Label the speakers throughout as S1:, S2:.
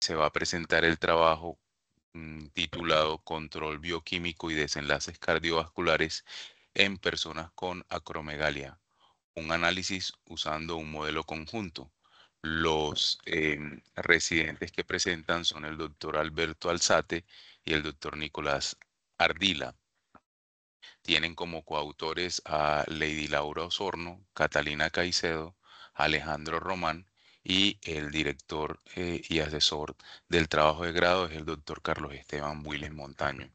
S1: se va a presentar el trabajo titulado Control bioquímico y desenlaces cardiovasculares en personas con acromegalia, un análisis usando un modelo conjunto. Los residentes que presentan son el doctor Alberto Alzate y el doctor Nicolás Ardila. Tienen como coautores a Lady Laura Osorno, Catalina Caicedo, Alejandro Román y el director y asesor del trabajo de grado es el doctor Carlos Esteban Builes Montaño.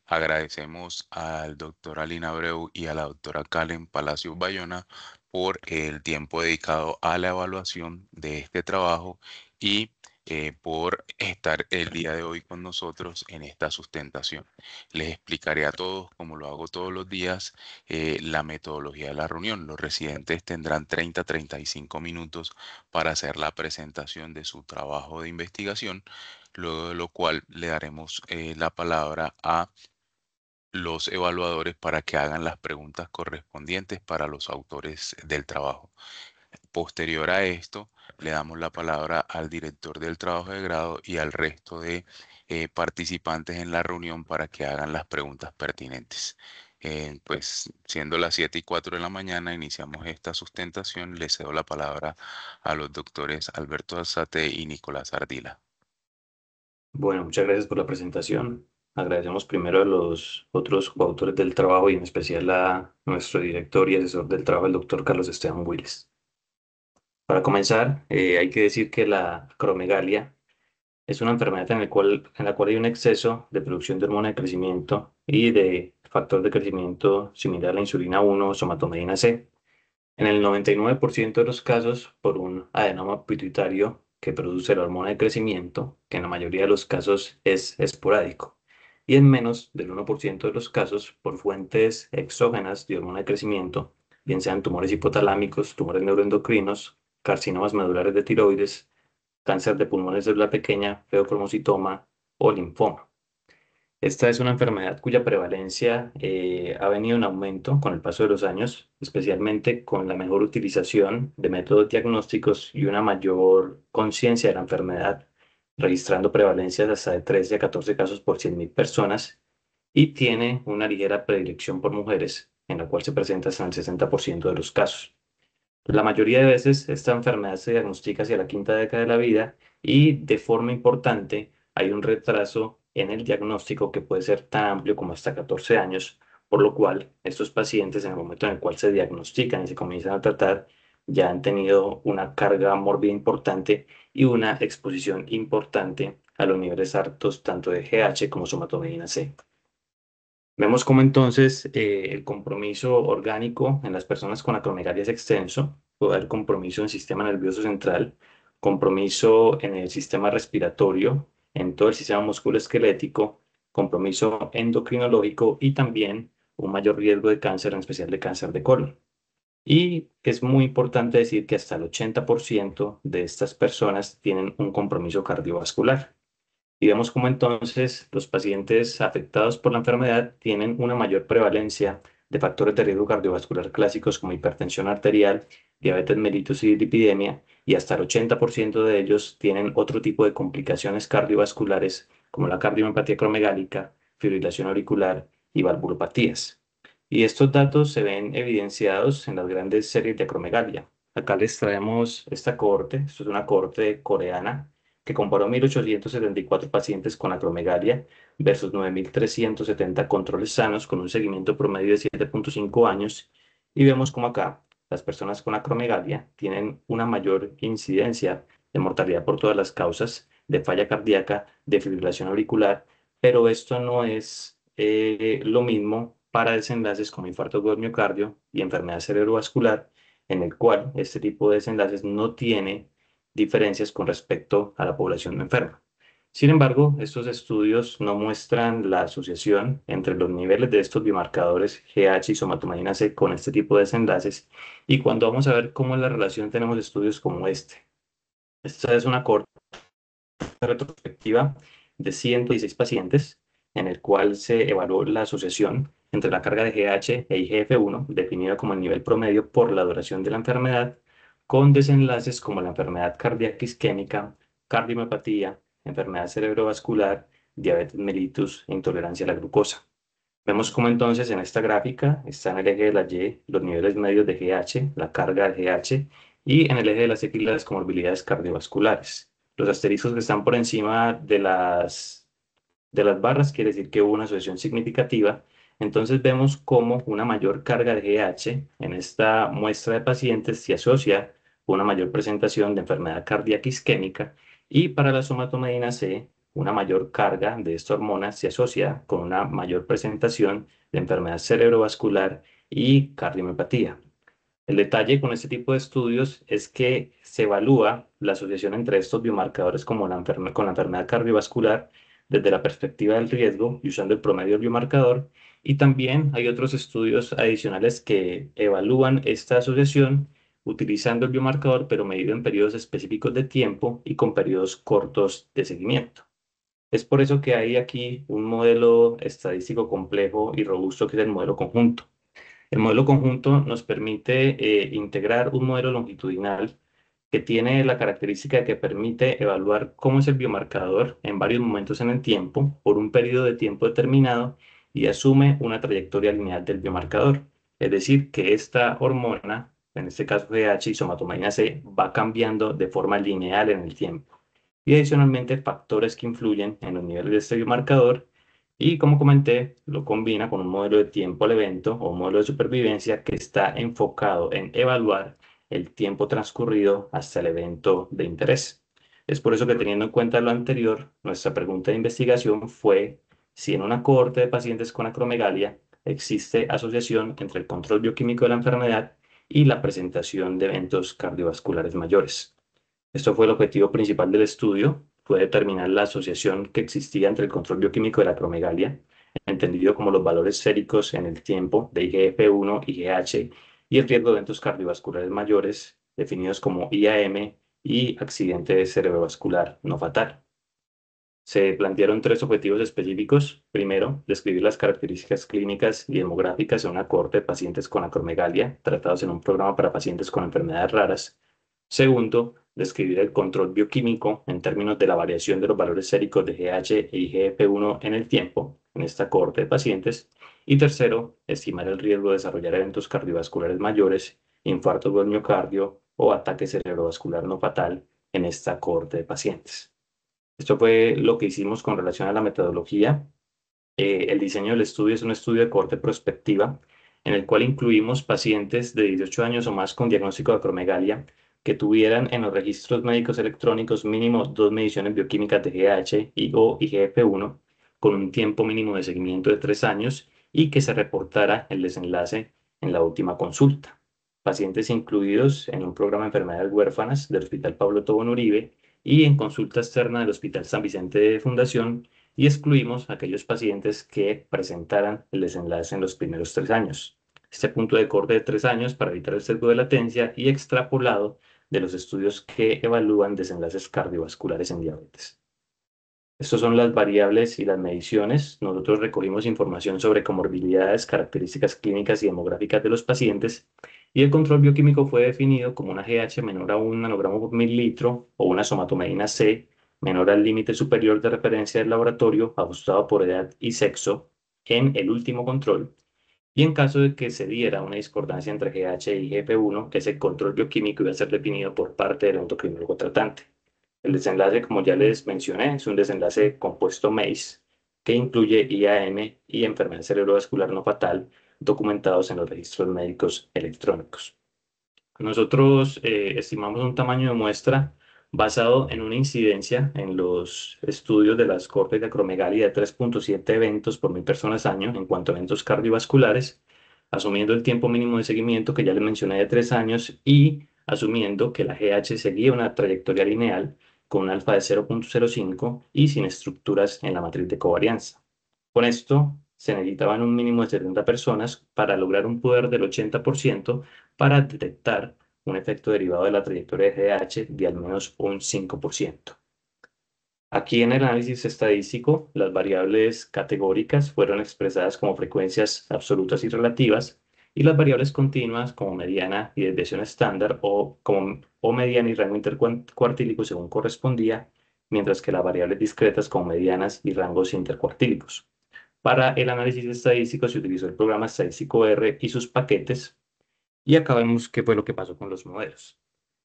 S1: Agradecemos al doctor Alina Abreu y a la doctora Karen Palacios Bayona por el tiempo dedicado a la evaluación de este trabajo y por estar el día de hoy con nosotros en esta sustentación. Les explicaré a todos, como lo hago todos los días, la metodología de la reunión. Los residentes tendrán 30-35 minutos para hacer la presentación de su trabajo de investigación, luego de lo cual le daremos la palabra a los evaluadores para que hagan las preguntas correspondientes para los autores del trabajo. Posterior a esto, le damos la palabra al director del trabajo de grado y al resto de participantes en la reunión para que hagan las preguntas pertinentes. Pues siendo las 7:04 de la mañana, iniciamos esta sustentación. Le cedo la palabra a los doctores Alberto Alzate y Nicolás Ardila.
S2: Bueno, muchas gracias por la presentación. Agradecemos primero a los otros coautores del trabajo y en especial a nuestro director y asesor del trabajo, el doctor Carlos Esteban Willes. Para comenzar, hay que decir que la acromegalia es una enfermedad en la cual hay un exceso de producción de hormona de crecimiento y de factor de crecimiento similar a la insulina 1 o somatomedina C. En el 99% de los casos, por un adenoma pituitario que produce la hormona de crecimiento, que en la mayoría de los casos es esporádico, y en menos del 1% de los casos, por fuentes exógenas de hormona de crecimiento, bien sean tumores hipotalámicos, tumores neuroendocrinos, carcinomas medulares de tiroides, cáncer de pulmones de célula pequeña, feocromocitoma o linfoma. Esta es una enfermedad cuya prevalencia ha venido en aumento con el paso de los años, especialmente con la mejor utilización de métodos diagnósticos y una mayor conciencia de la enfermedad, registrando prevalencias hasta de 13 a 14 casos por 100.000 personas, y tiene una ligera predilección por mujeres, en la cual se presenta hasta el 60% de los casos. La mayoría de veces esta enfermedad se diagnostica hacia la quinta década de la vida y de forma importante hay un retraso en el diagnóstico que puede ser tan amplio como hasta 14 años, por lo cual estos pacientes en el momento en el cual se diagnostican y se comienzan a tratar ya han tenido una carga mórbida importante y una exposición importante a los niveles altos tanto de GH como somatomedina C. Vemos cómo entonces el compromiso orgánico en las personas con acromegalia es extenso. Puede haber compromiso en el sistema nervioso central, compromiso en el sistema respiratorio, en todo el sistema musculoesquelético, compromiso endocrinológico y también un mayor riesgo de cáncer, en especial de cáncer de colon. Y es muy importante decir que hasta el 80% de estas personas tienen un compromiso cardiovascular. Y vemos cómo entonces los pacientes afectados por la enfermedad tienen una mayor prevalencia de factores de riesgo cardiovascular clásicos como hipertensión arterial, diabetes mellitus y dislipidemia, y hasta el 80% de ellos tienen otro tipo de complicaciones cardiovasculares como la cardiomiopatía acromegálica, fibrilación auricular y valvulopatías. Y estos datos se ven evidenciados en las grandes series de acromegalia. Acá les traemos esta cohorte, esto es una cohorte coreana que comparó 1.874 pacientes con acromegalia versus 9.370 controles sanos con un seguimiento promedio de 7.5 años. Y vemos como acá las personas con acromegalia tienen una mayor incidencia de mortalidad por todas las causas de falla cardíaca, de fibrilación auricular, pero esto no es lo mismo para desenlaces como infarto de miocardio y enfermedad cerebrovascular, en el cual este tipo de desenlaces no tiene diferencias con respecto a la población enferma. Sin embargo, estos estudios no muestran la asociación entre los niveles de estos biomarcadores GH y somatomedina C con este tipo de desenlaces, y cuando vamos a ver cómo es la relación tenemos estudios como este. Esta es una corte retrospectiva de 116 pacientes en el cual se evaluó la asociación entre la carga de GH e IGF-1, definida como el nivel promedio por la duración de la enfermedad, con desenlaces como la enfermedad cardíaca isquémica, cardiomiopatía, enfermedad cerebrovascular, diabetes mellitus e intolerancia a la glucosa. Vemos cómo entonces en esta gráfica está en el eje de la Y los niveles medios de GH, la carga de GH, y en el eje de las X las comorbilidades cardiovasculares. Los asteriscos que están por encima de las barras quiere decir que hubo una asociación significativa. Entonces vemos cómo una mayor carga de GH en esta muestra de pacientes se asocia con una mayor presentación de enfermedad cardíaca isquémica, y para la somatomedina C una mayor carga de esta hormona se asocia con una mayor presentación de enfermedad cerebrovascular y cardiomiopatía. El detalle con este tipo de estudios es que se evalúa la asociación entre estos biomarcadores como con la enfermedad cardiovascular desde la perspectiva del riesgo y usando el promedio del biomarcador, y también hay otros estudios adicionales que evalúan esta asociación utilizando el biomarcador pero medido en periodos específicos de tiempo y con periodos cortos de seguimiento. Es por eso que hay aquí un modelo estadístico complejo y robusto que es el modelo conjunto. El modelo conjunto nos permite integrar un modelo longitudinal que tiene la característica de que permite evaluar cómo es el biomarcador en varios momentos en el tiempo por un periodo de tiempo determinado, y asume una trayectoria lineal del biomarcador. Es decir, que esta hormona, en este caso GH y somatomedina C, va cambiando de forma lineal en el tiempo. Y adicionalmente factores que influyen en los niveles de este biomarcador, y como comenté, lo combina con un modelo de tiempo al evento o un modelo de supervivencia que está enfocado en evaluar el tiempo transcurrido hasta el evento de interés. Es por eso que, teniendo en cuenta lo anterior, nuestra pregunta de investigación fue si en una cohorte de pacientes con acromegalia existe asociación entre el control bioquímico de la enfermedad y la presentación de eventos cardiovasculares mayores. Esto fue el objetivo principal del estudio, fue determinar la asociación que existía entre el control bioquímico de la acromegalia, entendido como los valores séricos en el tiempo de IGF-1, IGH, y el riesgo de eventos cardiovasculares mayores, definidos como IAM y accidente cerebrovascular no fatal. Se plantearon tres objetivos específicos. Primero, describir las características clínicas y demográficas de una cohorte de pacientes con acromegalia tratados en un programa para pacientes con enfermedades raras. Segundo, describir el control bioquímico en términos de la variación de los valores séricos de GH e IGF-1 en el tiempo en esta cohorte de pacientes. Y tercero, estimar el riesgo de desarrollar eventos cardiovasculares mayores, infarto del miocardio o ataque cerebrovascular no fatal en esta cohorte de pacientes. Esto fue lo que hicimos con relación a la metodología. El diseño del estudio es un estudio de cohorte prospectiva en el cual incluimos pacientes de 18 años o más con diagnóstico de acromegalia que tuvieran en los registros médicos electrónicos mínimo 2 mediciones bioquímicas de GH y o IGF-1 con un tiempo mínimo de seguimiento de 3 años, y que se reportara el desenlace en la última consulta. Pacientes incluidos en un programa de enfermedades huérfanas del Hospital Pablo Tobón Uribe y en consulta externa del Hospital San Vicente de Fundación, y excluimos a aquellos pacientes que presentaran el desenlace en los primeros 3 años. Este punto de corte de 3 años para evitar el sesgo de latencia y extrapolado de los estudios que evalúan desenlaces cardiovasculares en diabetes. Estas son las variables y las mediciones. Nosotros recogimos información sobre comorbilidades, características clínicas y demográficas de los pacientes, y el control bioquímico fue definido como una GH menor a 1 nanogramo por mililitro o una somatomedina C menor al límite superior de referencia del laboratorio ajustado por edad y sexo en el último control. Y en caso de que se diera una discordancia entre GH y IGF-1, ese control bioquímico iba a ser definido por parte del endocrinólogo tratante. El desenlace, como ya les mencioné, es un desenlace compuesto MACE que incluye IAM y enfermedad cerebrovascular no fatal documentados en los registros médicos electrónicos. Nosotros estimamos un tamaño de muestra basado en una incidencia en los estudios de las cohortes de acromegalia de 3.7 eventos por 1.000 personas año en cuanto a eventos cardiovasculares, asumiendo el tiempo mínimo de seguimiento que ya les mencioné de 3 años, y asumiendo que la GH seguía una trayectoria lineal con un alfa de 0.05 y sin estructuras en la matriz de covarianza. Con esto se necesitaban un mínimo de 70 personas para lograr un poder del 80% para detectar un efecto derivado de la trayectoria de GH de al menos un 5%. Aquí en el análisis estadístico, las variables categóricas fueron expresadas como frecuencias absolutas y relativas, y las variables continuas como mediana y desviación estándar o mediana y rango intercuartílico según correspondía mientras que las variables discretas como medianas y rangos intercuartílicos. Para el análisis estadístico se utilizó el programa estadístico R y sus paquetes, y acá vemos qué fue lo que pasó con los modelos.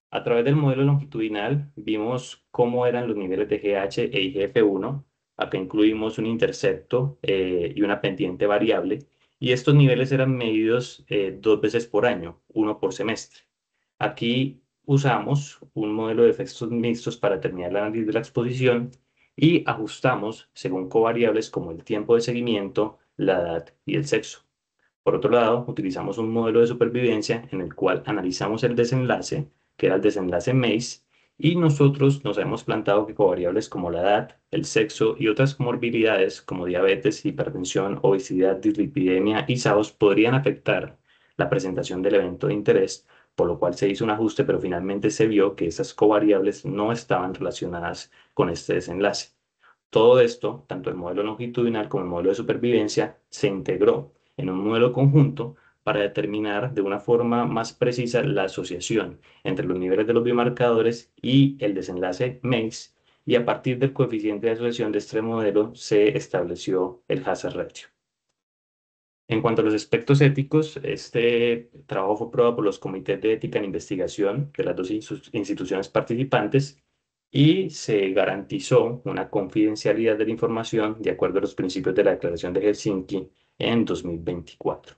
S2: A través del modelo longitudinal vimos cómo eran los niveles de GH e IGF-1. Acá incluimos un intercepto y una pendiente variable, y estos niveles eran medidos 2 veces por año, uno por semestre. Aquí usamos un modelo de efectos mixtos para determinar el análisis de la exposición y ajustamos según covariables como el tiempo de seguimiento, la edad y el sexo. Por otro lado, utilizamos un modelo de supervivencia en el cual analizamos el desenlace, que era el desenlace MACE, y nosotros nos hemos plantado que covariables como la edad, el sexo y otras comorbilidades como diabetes, hipertensión, obesidad, dislipidemia y SAOS podrían afectar la presentación del evento de interés, por lo cual se hizo un ajuste, pero finalmente se vio que esas covariables no estaban relacionadas con este desenlace. Todo esto, tanto el modelo longitudinal como el modelo de supervivencia, se integró en un modelo conjunto para determinar de una forma más precisa la asociación entre los niveles de los biomarcadores y el desenlace MACE, y a partir del coeficiente de asociación de este modelo se estableció el hazard ratio. En cuanto a los aspectos éticos, este trabajo fue aprobado por los comités de ética en investigación de las dos instituciones participantes y se garantizó una confidencialidad de la información de acuerdo a los principios de la Declaración de Helsinki en 2024.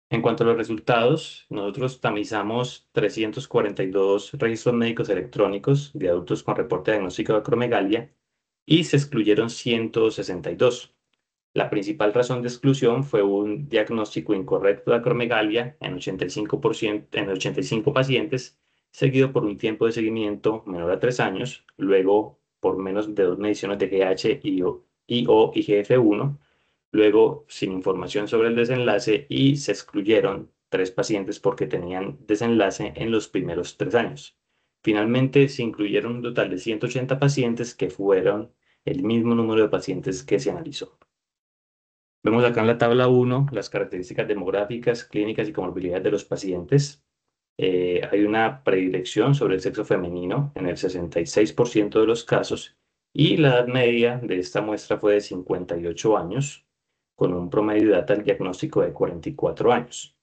S2: En cuanto a los resultados, nosotros tamizamos 342 registros médicos electrónicos de adultos con reporte diagnóstico de acromegalia y se excluyeron 162. La principal razón de exclusión fue un diagnóstico incorrecto de acromegalia en 85%, en 85 pacientes, seguido por un tiempo de seguimiento menor a 3 años, luego por menos de 2 mediciones de GH y/o IGF-1, luego sin información sobre el desenlace, y se excluyeron 3 pacientes porque tenían desenlace en los primeros 3 años. Finalmente, se incluyeron un total de 180 pacientes que fueron el mismo número de pacientes que se analizó. Vemos acá en la tabla 1 las características demográficas, clínicas y comorbilidades de los pacientes. Hay una predilección sobre el sexo femenino en el 66% de los casos, y la edad media de esta muestra fue de 58 años, con un promedio de edad al diagnóstico de 44 años.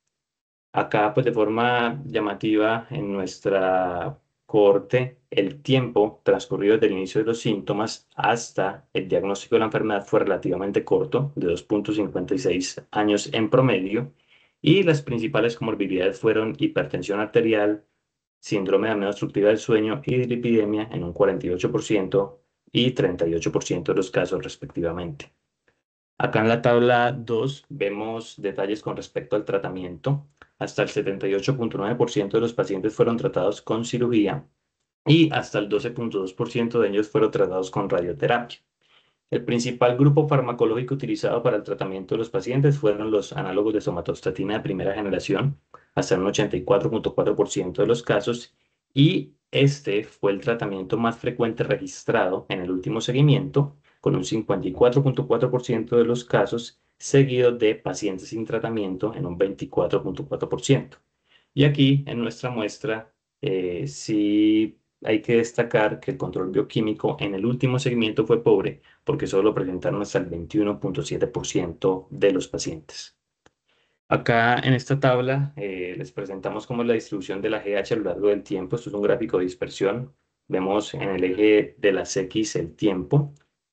S2: Acá, pues de forma llamativa, en nuestra cohorte, el tiempo transcurrido desde el inicio de los síntomas hasta el diagnóstico de la enfermedad fue relativamente corto, de 2,56 años en promedio, y las principales comorbilidades fueron hipertensión arterial, síndrome de apnea obstructiva del sueño y dislipidemia en un 48% y 38% de los casos respectivamente. Acá en la tabla 2 vemos detalles con respecto al tratamiento. Hasta el 78,9% de los pacientes fueron tratados con cirugía y hasta el 12,2% de ellos fueron tratados con radioterapia. El principal grupo farmacológico utilizado para el tratamiento de los pacientes fueron los análogos de somatostatina de primera generación, hasta un 84,4% de los casos, y este fue el tratamiento más frecuente registrado en el último seguimiento, con un 54,4% de los casos, seguido de pacientes sin tratamiento en un 24,4%. Y aquí en nuestra muestra, sí hay que destacar que el control bioquímico en el último segmento fue pobre, porque solo lo presentaron hasta el 21,7% de los pacientes. Acá en esta tabla les presentamos cómo es la distribución de la GH a lo largo del tiempo. Esto es un gráfico de dispersión. Vemos en el eje de las X el tiempo.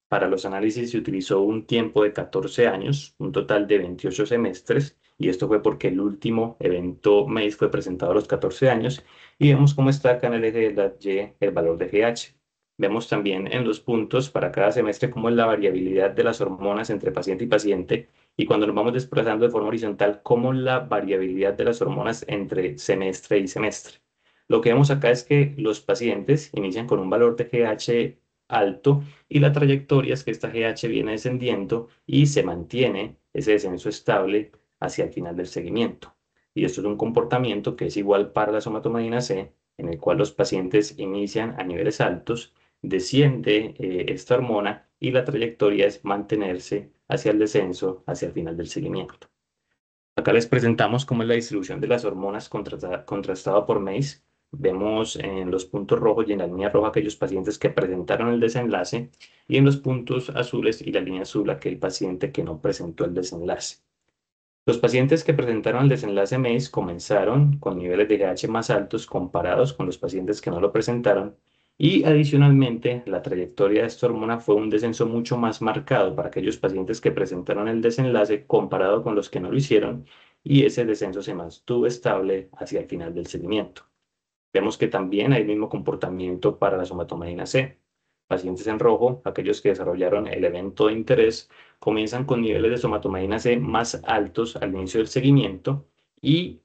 S2: Para los análisis se utilizó un tiempo de 14 años, un total de 28 semestres, y esto fue porque el último evento MACE fue presentado a los 14 años, y vemos cómo está acá en el eje de la Y el valor de GH. Vemos también en los puntos para cada semestre cómo es la variabilidad de las hormonas entre paciente y paciente, y cuando nos vamos desplazando de forma horizontal, cómo la variabilidad de las hormonas entre semestre y semestre. Lo que vemos acá es que los pacientes inician con un valor de GH alto, y la trayectoria es que esta GH viene descendiendo y se mantiene ese descenso estable hacia el final del seguimiento. Y esto es un comportamiento que es igual para la somatomedina C, en el cual los pacientes inician a niveles altos, desciende esta hormona, y la trayectoria es mantenerse hacia el descenso, hacia el final del seguimiento. Acá les presentamos cómo es la distribución de las hormonas contrastada por MACE. vemos en los puntos rojos y en la línea roja aquellos pacientes que presentaron el desenlace y en los puntos azules y la línea azul aquel paciente que no presentó el desenlace. Los pacientes que presentaron el desenlace MACE comenzaron con niveles de GH más altos comparados con los pacientes que no lo presentaron y adicionalmente la trayectoria de esta hormona fue un descenso mucho más marcado para aquellos pacientes que presentaron el desenlace comparado con los que no lo hicieron y ese descenso se mantuvo estable hacia el final del seguimiento. Vemos que también hay el mismo comportamiento para la somatomedina C. Pacientes en rojo, aquellos que desarrollaron el evento de interés, comienzan con niveles de somatomedina C más altos al inicio del seguimiento y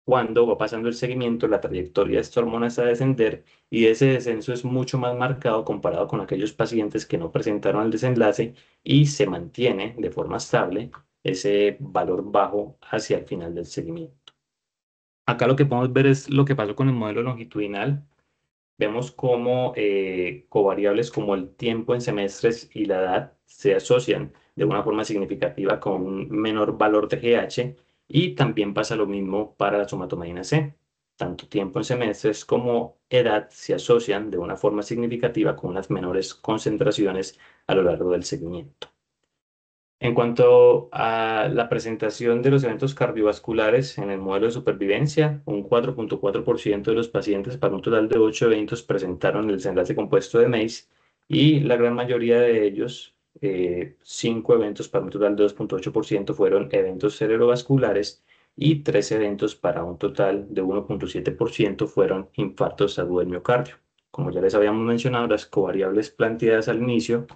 S2: cuando va pasando el seguimiento, la trayectoria de esta hormona es a descender y ese descenso es mucho más marcado comparado con aquellos pacientes que no presentaron el desenlace y se mantiene de forma estable ese valor bajo hacia el final del seguimiento. Acá lo que podemos ver es lo que pasó con el modelo longitudinal. Vemos cómo covariables como el tiempo en semestres y la edad se asocian de una forma significativa con un menor valor de GH y también pasa lo mismo para la somatomedina C. Tanto tiempo en semestres como edad se asocian de una forma significativa con unas menores concentraciones a lo largo del seguimiento. En cuanto a la presentación de los eventos cardiovasculares en el modelo de supervivencia, un 4.4% de los pacientes para un total de 8 eventos presentaron el desenlace compuesto de MACE y la gran mayoría de ellos, 5 eventos para un total de 2.8% fueron eventos cerebrovasculares y 3 eventos para un total de 1.7% fueron infartos agudos del miocardio. Como ya les habíamos mencionado, las covariables planteadas al inicio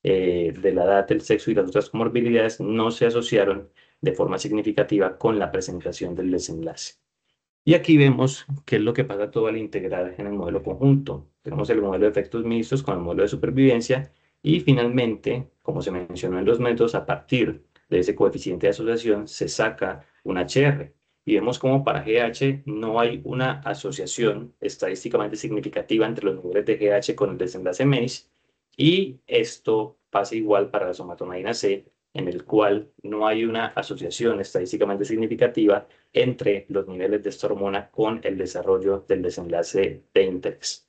S2: de la edad, el sexo y las otras comorbilidades no se asociaron de forma significativa con la presentación del desenlace. Y aquí vemos qué es lo que pasa todo al integrar en el modelo conjunto. Tenemos el modelo de efectos mixtos con el modelo de supervivencia y finalmente, como se mencionó en los métodos, a partir de ese coeficiente de asociación se saca un HR. Y vemos como para GH no hay una asociación estadísticamente significativa entre los niveles de GH con el desenlace MACE y esto pasa igual para la somatomedina C, en el cual no hay una asociación estadísticamente significativa entre los niveles de esta hormona con el desarrollo del desenlace de interés.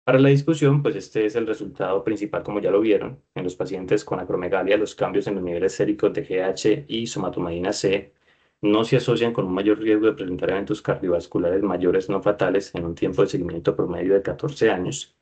S2: Para la discusión, pues este es el resultado principal, como ya lo vieron, en los pacientes con acromegalia, los cambios en los niveles séricos de GH y somatomedina C no se asocian con un mayor riesgo de presentar eventos cardiovasculares mayores no fatales en un tiempo de seguimiento promedio de 14 años.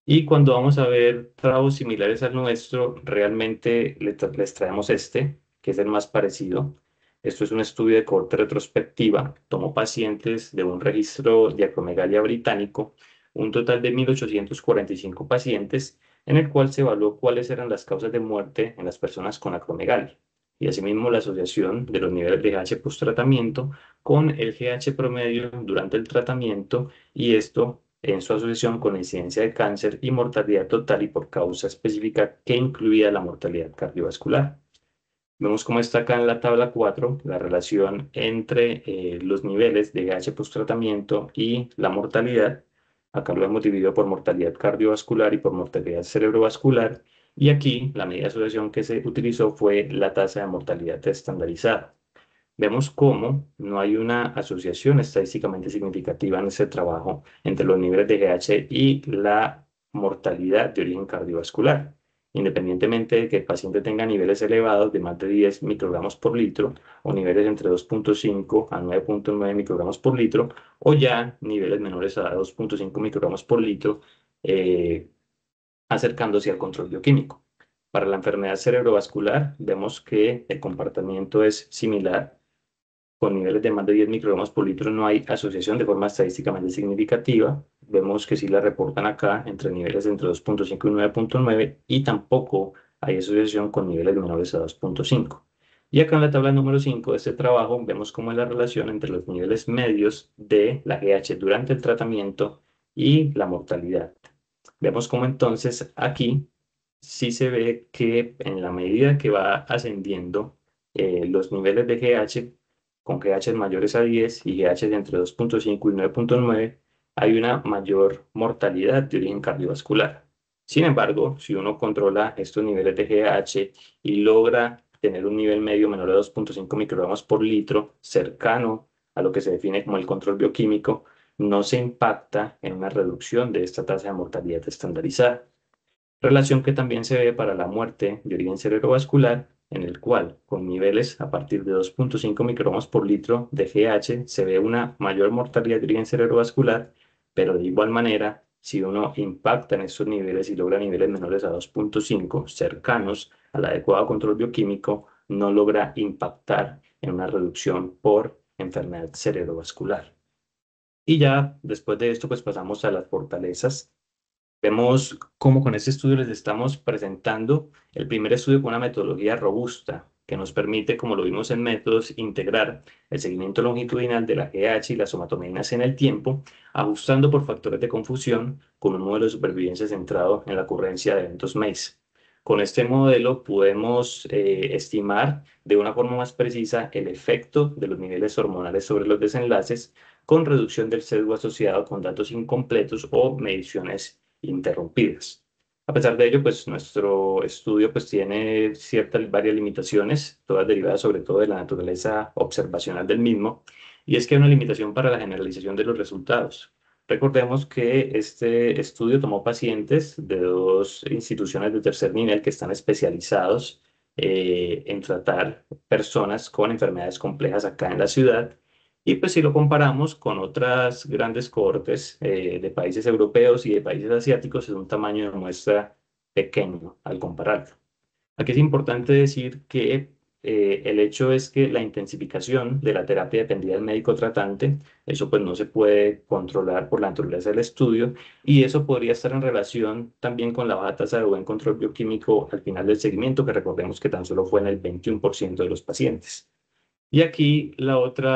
S2: Y cuando vamos a ver trabajos similares al nuestro, realmente les traemos este, que es el más parecido. Esto es un estudio de corte retrospectiva. Tomó pacientes de un registro de acromegalia británico, un total de 1.845 pacientes, en el cual se evaluó cuáles eran las causas de muerte en las personas con acromegalia. Y asimismo la asociación de los niveles de GH post-tratamiento con el GH promedio durante el tratamiento y esto en su asociación con la incidencia de cáncer y mortalidad total y por causa específica que incluía la mortalidad cardiovascular. Vemos cómo está acá en la tabla 4 la relación entre los niveles de GH post-tratamiento y la mortalidad. Acá lo hemos dividido por mortalidad cardiovascular y por mortalidad cerebrovascular. Y aquí la medida de asociación que se utilizó fue la tasa de mortalidad estandarizada. Vemos cómo no hay una asociación estadísticamente significativa en ese trabajo entre los niveles de GH y la mortalidad de origen cardiovascular, independientemente de que el paciente tenga niveles elevados de más de 10 microgramos por litro o niveles entre 2.5 a 9.9 microgramos por litro o ya niveles menores a 2.5 microgramos por litro, eh, acercándose al control bioquímico. Para la enfermedad cerebrovascular, vemos que el comportamiento es similar con niveles de más de 10 microgramos por litro no hay asociación de forma estadísticamente significativa. Vemos que sí la reportan acá entre niveles entre 2.5 y 9.9 y tampoco hay asociación con niveles menores a 2.5. Y acá en la tabla número 5 de este trabajo vemos cómo es la relación entre los niveles medios de la GH durante el tratamiento y la mortalidad. Vemos cómo entonces aquí sí se ve que en la medida que va ascendiendo los niveles de GH, con GH mayores a 10 y GH de entre 2.5 y 9.9, hay una mayor mortalidad de origen cardiovascular. Sin embargo, si uno controla estos niveles de GH y logra tener un nivel medio menor a 2.5 microgramos por litro, cercano a lo que se define como el control bioquímico, no se impacta en una reducción de esta tasa de mortalidad estandarizada. Relación que también se ve para la muerte de origen cerebrovascular, en el cual, con niveles a partir de 2,5 microgramos por litro de GH, se ve una mayor mortalidad de origen cerebrovascular, pero de igual manera, si uno impacta en estos niveles y logra niveles menores a 2,5, cercanos al adecuado control bioquímico, no logra impactar en una reducción por enfermedad cerebrovascular. Y ya después de esto, pues pasamos a las fortalezas. Vemos cómo con este estudio les estamos presentando el primer estudio con una metodología robusta que nos permite, como lo vimos en métodos, integrar el seguimiento longitudinal de la GH y la somatomedina C en el tiempo, ajustando por factores de confusión con un modelo de supervivencia centrado en la ocurrencia de eventos MACE. Con este modelo podemos estimar de una forma más precisa el efecto de los niveles hormonales sobre los desenlaces con reducción del sesgo asociado con datos incompletos o mediciones interrumpidas. A pesar de ello, pues nuestro estudio pues tiene ciertas varias limitaciones, todas derivadas sobre todo de la naturaleza observacional del mismo, y es que hay una limitación para la generalización de los resultados. Recordemos que este estudio tomó pacientes de dos instituciones de tercer nivel que están especializados en tratar personas con enfermedades complejas acá en la ciudad y pues si lo comparamos con otras grandes cohortes de países europeos y de países asiáticos, es un tamaño de muestra pequeño al compararlo. Aquí es importante decir que el hecho es que la intensificación de la terapia dependía del médico tratante, eso pues no se puede controlar por la naturaleza del estudio y eso podría estar en relación también con la baja tasa de buen control bioquímico al final del seguimiento, que recordemos que tan solo fue en el 21% de los pacientes. Y aquí el otro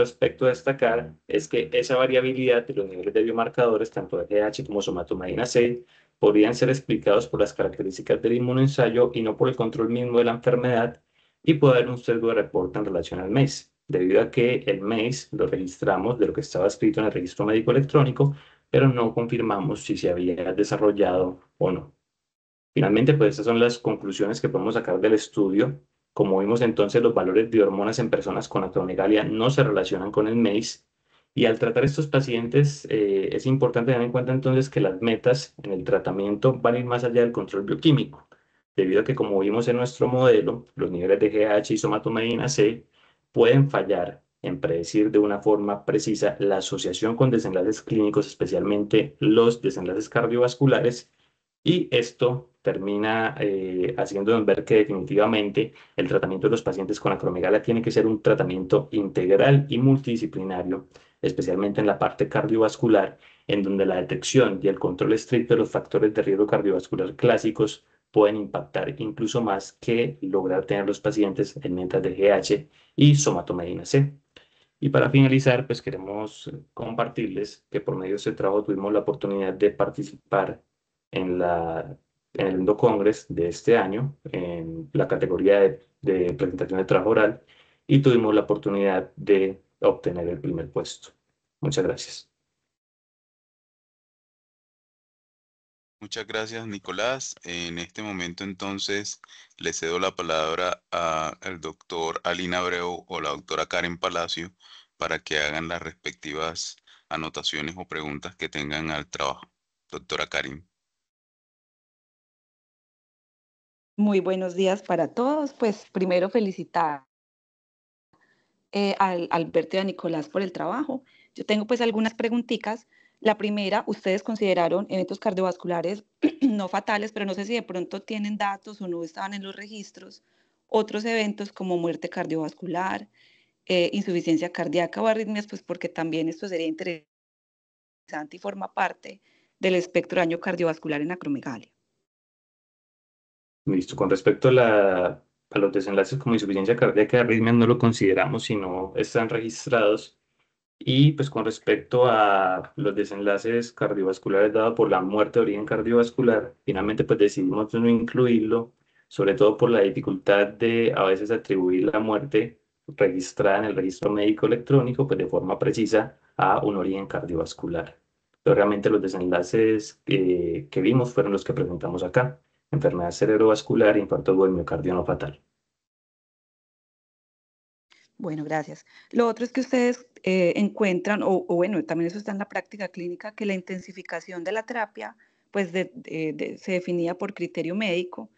S2: aspecto a destacar es que esa variabilidad de los niveles de biomarcadores, tanto de GH como somatomedina C, podrían ser explicados por las características del inmunoensayo y no por el control mismo de la enfermedad, y puede haber un sesgo de reporte en relación al MACE, debido a que el MACE lo registramos de lo que estaba escrito en el registro médico electrónico, pero no confirmamos si se había desarrollado o no. Finalmente, pues estas son las conclusiones que podemos sacar del estudio. Como vimos entonces, los valores de hormonas en personas con acromegalia no se relacionan con el MACE. Y al tratar estos pacientes, es importante tener en cuenta entonces que las metas en el tratamiento van a ir más allá del control bioquímico, debido a que como vimos en nuestro modelo, los niveles de GH y somatomedina C pueden fallar en predecir de una forma precisa la asociación con desenlaces clínicos, especialmente los desenlaces cardiovasculares, y esto termina haciéndonos ver que definitivamente el tratamiento de los pacientes con acromegalia tiene que ser un tratamiento integral y multidisciplinario, especialmente en la parte cardiovascular, en donde la detección y el control estricto de los factores de riesgo cardiovascular clásicos pueden impactar incluso más que lograr tener los pacientes en metas de GH y somatomedina C. Y para finalizar, pues queremos compartirles que por medio de este trabajo tuvimos la oportunidad de participar en en el Endo Congress de este año, en la categoría de presentación de trabajo oral, y tuvimos la oportunidad de obtener el primer puesto. Muchas gracias.
S1: Muchas gracias, Nicolás. En este momento, entonces, le cedo la palabra al doctor Alina Abreu o la doctora Karen Palacio para que hagan las respectivas anotaciones o preguntas que tengan al trabajo. Doctora Karen.
S3: Muy buenos días para todos. Pues primero felicitar al Alberto y a Nicolás por el trabajo. Yo tengo pues algunas preguntitas. La primera, ustedes consideraron eventos cardiovasculares no fatales, pero no sé si de pronto tienen datos o no estaban en los registros, otros eventos como muerte cardiovascular, insuficiencia cardíaca o arritmias, pues porque también esto sería interesante y forma parte del espectro de daño cardiovascular en acromegalia.
S2: Listo. Con respecto a los desenlaces como insuficiencia cardíaca y arritmias, no lo consideramos si no están registrados. Y pues con respecto a los desenlaces cardiovasculares dados por la muerte de origen cardiovascular, finalmente pues decidimos no incluirlo, sobre todo por la dificultad de a veces atribuir la muerte registrada en el registro médico electrónico pues de forma precisa a un origen cardiovascular. Pero realmente los desenlaces que vimos fueron los que presentamos acá: enfermedad cerebrovascular, infarto agudo del miocardio no fatal.
S3: Bueno, gracias. Lo otro es que ustedes encuentran, o bueno, también eso está en la práctica clínica, que la intensificación de la terapia, pues se definía por criterio médico.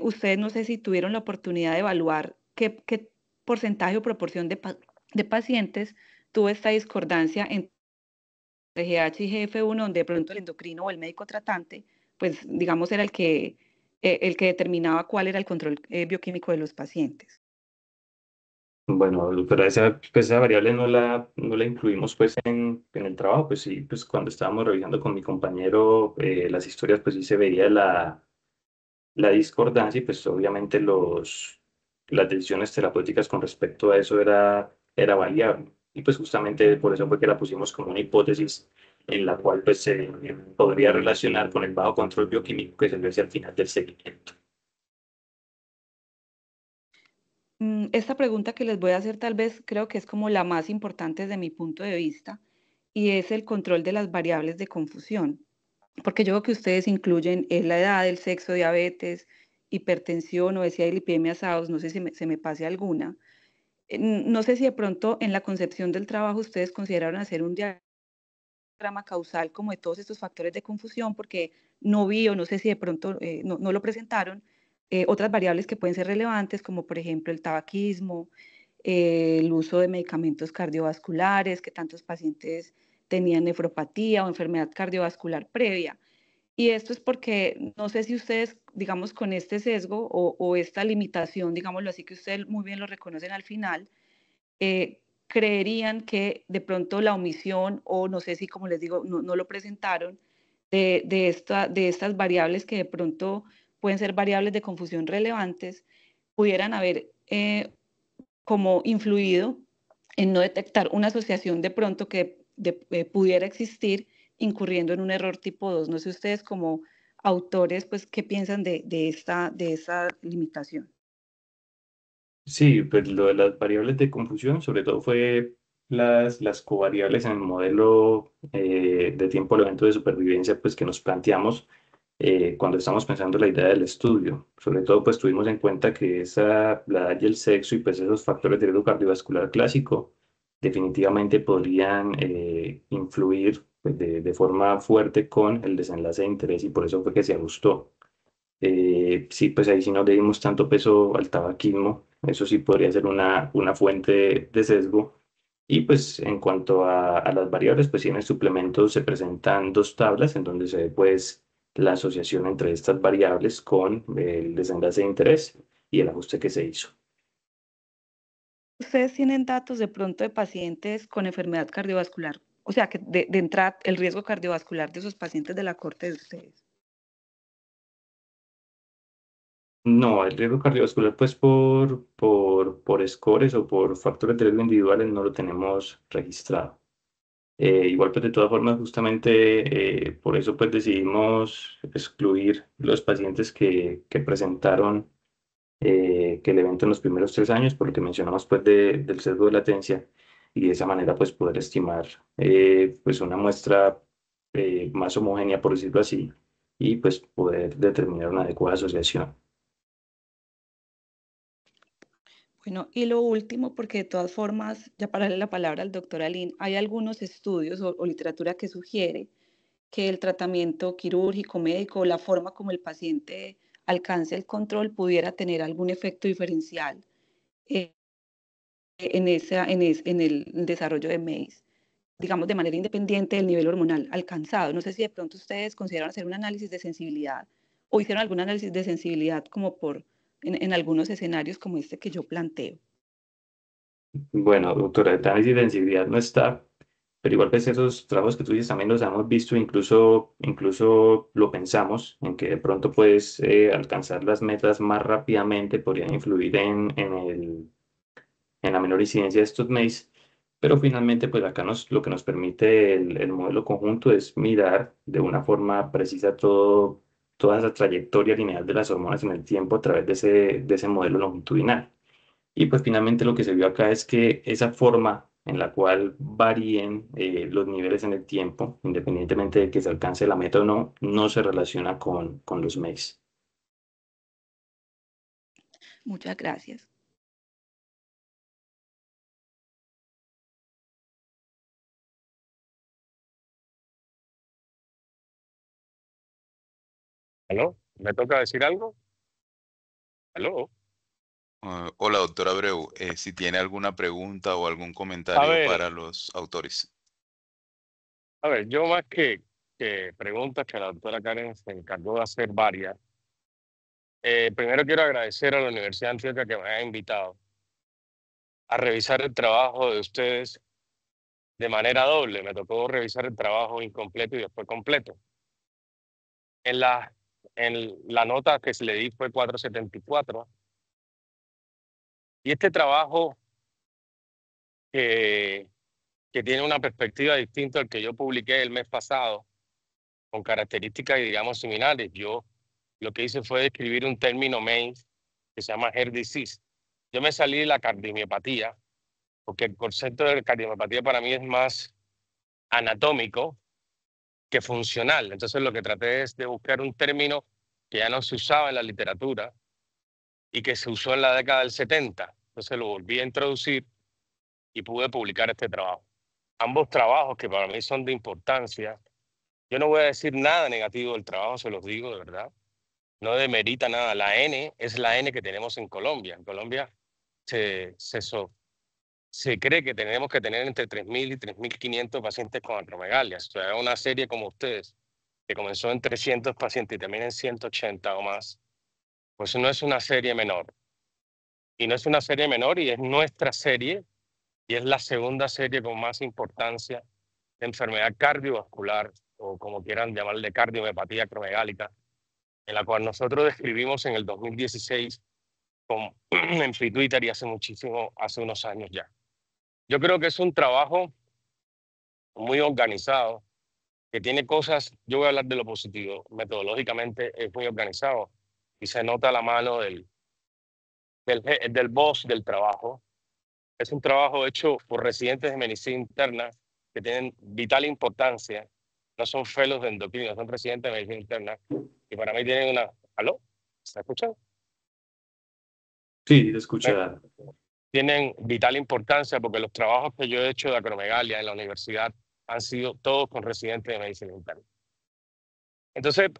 S3: Ustedes no sé si tuvieron la oportunidad de evaluar qué porcentaje o proporción de pacientes tuvo esta discordancia entre GH y GF1, donde de pronto el endocrino o el médico tratante, pues digamos era el que determinaba cuál era el control bioquímico de los pacientes.
S2: Bueno, pero esa variable no la incluimos pues en el trabajo, pues sí, pues cuando estábamos revisando con mi compañero las historias, pues sí se veía la discordancia y pues obviamente las decisiones terapéuticas con respecto a eso era variable. Y pues justamente por eso fue que la pusimos como una hipótesis en la cual pues se podría relacionar con el bajo control bioquímico que se ve hacia el final del seguimiento.
S3: Esta pregunta que les voy a hacer tal vez creo que es como la más importante desde mi punto de vista y es el control de las variables de confusión, porque yo veo que ustedes incluyen la edad, el sexo, diabetes, hipertensión, obesidad y lipidemia SAOS, no sé si se me pase alguna. No sé si de pronto en la concepción del trabajo ustedes consideraron hacer un diagrama causal como de todos estos factores de confusión, porque no vi o no sé si de pronto no lo presentaron, otras variables que pueden ser relevantes, como por ejemplo el tabaquismo, el uso de medicamentos cardiovasculares, que tantos pacientes tenían nefropatía o enfermedad cardiovascular previa. Y esto es porque no sé si ustedes, digamos, con este sesgo o esta limitación, digámoslo así, que ustedes muy bien lo reconocen al final, creerían que de pronto la omisión o no sé si, como les digo, no lo presentaron, de estas variables que de pronto pueden ser variables de confusión relevantes, pudieran haber como influido en no detectar una asociación de pronto que pudiera existir incurriendo en un error tipo 2. No sé ustedes como autores, pues, ¿qué piensan de esta limitación?
S2: Sí, pues lo de las variables de confusión, sobre todo fue las covariables en el modelo de tiempo al evento de supervivencia, pues que nos planteamos cuando estamos pensando la idea del estudio. Sobre todo, pues tuvimos en cuenta que la edad y el sexo y pues esos factores de riesgo cardiovascular clásico definitivamente podrían influir pues, de forma fuerte con el desenlace de interés y por eso fue que se ajustó. Sí, pues ahí sí no le dimos tanto peso al tabaquismo, eso sí podría ser una fuente de sesgo. Y pues en cuanto a las variables, pues sí en el suplemento se presentan dos tablas en donde se ve pues la asociación entre estas variables con el desenlace de interés y el ajuste que se hizo.
S3: ¿Ustedes tienen datos de pronto de pacientes con enfermedad cardiovascular? O sea, que de entrada el riesgo cardiovascular de esos pacientes de la corte de ustedes.
S2: No, el riesgo cardiovascular pues por scores o por factores de riesgo individuales no lo tenemos registrado. Igual, pues de todas formas, justamente por eso pues decidimos excluir los pacientes que presentaron que el evento en los primeros 3 años, por lo que mencionamos pues del sesgo de latencia, y de esa manera pues poder estimar pues una muestra más homogénea, por decirlo así, y pues poder determinar una adecuada asociación.
S3: Bueno, y lo último, porque de todas formas, ya para darle la palabra al doctor Aline, hay algunos estudios o literatura que sugiere que el tratamiento quirúrgico, médico, la forma como el paciente alcance el control pudiera tener algún efecto diferencial eh, en el desarrollo de MACE, digamos de manera independiente del nivel hormonal alcanzado. No sé si de pronto ustedes consideran hacer un análisis de sensibilidad o hicieron algún análisis de sensibilidad como en algunos escenarios como este que yo planteo.
S2: Bueno, doctora, el análisis de densidad no está, pero igual pues esos trabajos que tú dices también los hemos visto, incluso lo pensamos, en que de pronto puedes alcanzar las metas más rápidamente, podrían influir en la menor incidencia de estos MACE, pero finalmente pues acá lo que nos permite el modelo conjunto es mirar de una forma precisa toda esa trayectoria lineal de las hormonas en el tiempo a través de ese modelo longitudinal. Y pues finalmente lo que se vio acá es que esa forma en la cual varíen los niveles en el tiempo, independientemente de que se alcance la meta o no, no se relaciona con los MACE.
S3: Muchas gracias.
S4: ¿Aló? ¿Me toca decir algo? ¿Aló?
S1: Hola, doctora Abreu. Si tiene alguna pregunta o algún
S4: A
S1: comentario
S4: ver,
S1: para los autores.
S4: yo más que preguntas que la doctora Karen se encargó de hacer varias. Primero quiero agradecer a la Universidad de Antioquia que me haya invitado a revisar el trabajo de ustedes de manera doble. Me tocó revisar el trabajo incompleto y después completo. En la, en la nota que se le di fue 474. Y este trabajo que tiene una perspectiva distinta al que yo publiqué el mes pasado, con características, digamos, similares. Yo lo que hice fue describir un término MAINS que se llama Hair Disease. Yo me salí de la cardiomiopatía, porque el concepto de cardiomiopatía para mí es más anatómico que funcional. Entonces lo que traté es de buscar un término que ya no se usaba en la literatura y que se usó en la década del 70. Entonces lo volví a introducir y pude publicar este trabajo. Ambos trabajos que para mí son de importancia. Yo no voy a decir nada negativo del trabajo, se los digo de verdad. No demerita nada. La N es la N que tenemos en Colombia. En Colombia se cree que tenemos que tener entre 3.000 y 3.500 pacientes con acromegalia. O sea, una serie como ustedes, que comenzó en 300 pacientes y termina en 180 o más, pues no es una serie menor. Y no es una serie menor y es nuestra serie y es la segunda serie con más importancia de enfermedad cardiovascular o como quieran llamarle cardiomiopatía acromegálica, en la cual nosotros describimos en el 2016 en Twitter y hace unos años ya. Yo creo que es un trabajo muy organizado, que tiene cosas, yo voy a hablar de lo positivo, metodológicamente es muy organizado y se nota la mano del boss del trabajo. Es un trabajo hecho por residentes de medicina interna que tienen vital importancia, no son fellows de endocrino, son residentes de medicina interna y para mí tienen una... ¿Aló? ¿Se escucha?
S2: Sí, se escucha.
S4: Tienen vital importancia porque los trabajos que yo he hecho de acromegalia en la universidad han sido todos con residentes de medicina interna. Entonces,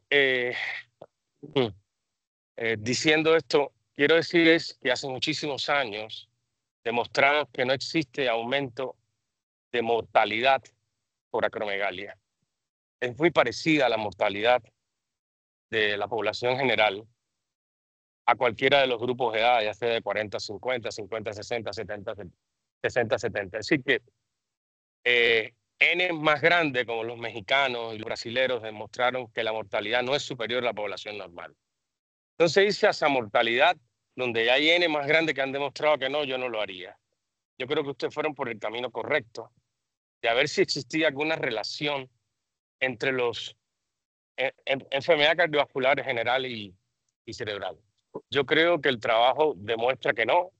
S4: diciendo esto, quiero decirles que hace muchísimos años demostramos que no existe aumento de mortalidad por acromegalia. Es muy parecida a la mortalidad de la población general a cualquiera de los grupos de edad, ya sea de 40 a 50, 50 a 60, 70, 60 a 70. Es decir que N más grande, como los mexicanos y los brasileños, demostraron que la mortalidad no es superior a la población normal. Entonces, irse a esa mortalidad, donde hay N más grande que han demostrado que no, yo no lo haría. Yo creo que ustedes fueron por el camino correcto, de a ver si existía alguna relación entre los enfermedades cardiovasculares general y cerebral. Yo creo que el trabajo demuestra que no,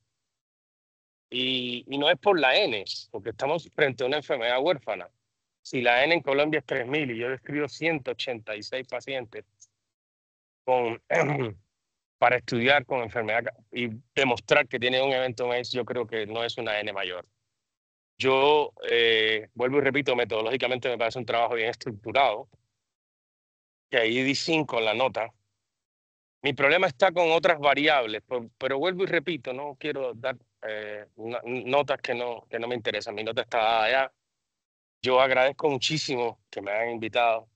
S4: y no es por la N, porque estamos frente a una enfermedad huérfana. Si la N en Colombia es 3.000 y yo describo 186 pacientes con, para estudiar con enfermedad y demostrar que tiene un evento MACE, yo creo que no es una N mayor. Yo vuelvo y repito, metodológicamente me parece un trabajo bien estructurado, que ahí di 5 en la nota. Mi problema está con otras variables, pero vuelvo y repito, no quiero dar notas que no me interesan. Mi nota está dada allá. Yo agradezco muchísimo que me hayan invitado.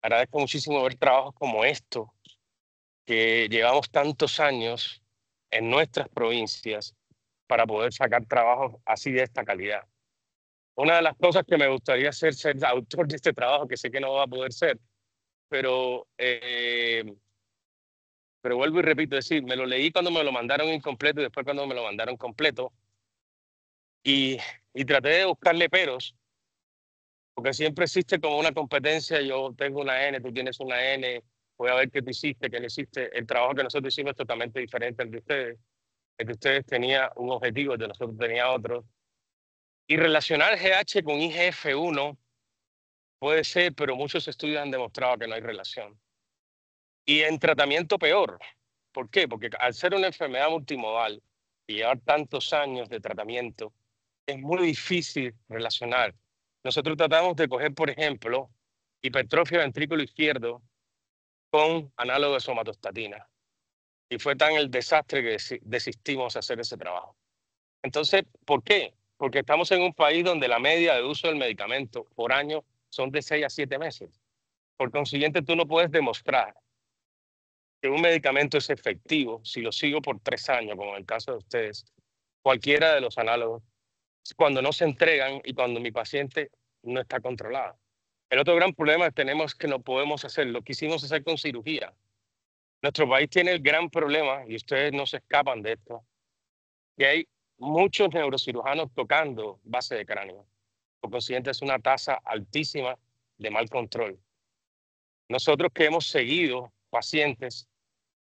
S4: Agradezco muchísimo ver trabajos como esto, que llevamos tantos años en nuestras provincias para poder sacar trabajos así de esta calidad. Una de las cosas que me gustaría hacer, ser autor de este trabajo, que sé que no va a poder ser, pero vuelvo y repito, es decir, me lo leí cuando me lo mandaron incompleto y después cuando me lo mandaron completo y traté de buscarle peros, porque siempre existe como una competencia, yo tengo una N, tú tienes una N, voy a ver qué tú hiciste, qué no hiciste. El trabajo que nosotros hicimos es totalmente diferente al de ustedes. El de ustedes tenía un objetivo, el de nosotros tenía otro. Y relacionar GH con IGF-1 puede ser, pero muchos estudios han demostrado que no hay relación. Y en tratamiento peor. ¿Por qué? Porque al ser una enfermedad multimodal y llevar tantos años de tratamiento, es muy difícil relacionar. Nosotros tratamos de coger, por ejemplo, hipertrofia ventrículo izquierdo con análogo de somatostatina. Y fue tan el desastre que desistimos de hacer ese trabajo. Entonces, ¿por qué? Porque estamos en un país donde la media de uso del medicamento por año son de 6 a 7 meses. Por consiguiente, tú no puedes demostrar que un medicamento es efectivo si lo sigo por 3 años, como en el caso de ustedes, cualquiera de los análogos, cuando no se entregan y cuando mi paciente no está controlada. El otro gran problema que tenemos es que no podemos hacer lo que quisimos hacer con cirugía. Nuestro país tiene el gran problema, y ustedes no se escapan de esto, que hay muchos neurocirujanos tocando base de cráneo. Por consiguiente, es una tasa altísima de mal control. Nosotros que hemos seguido pacientes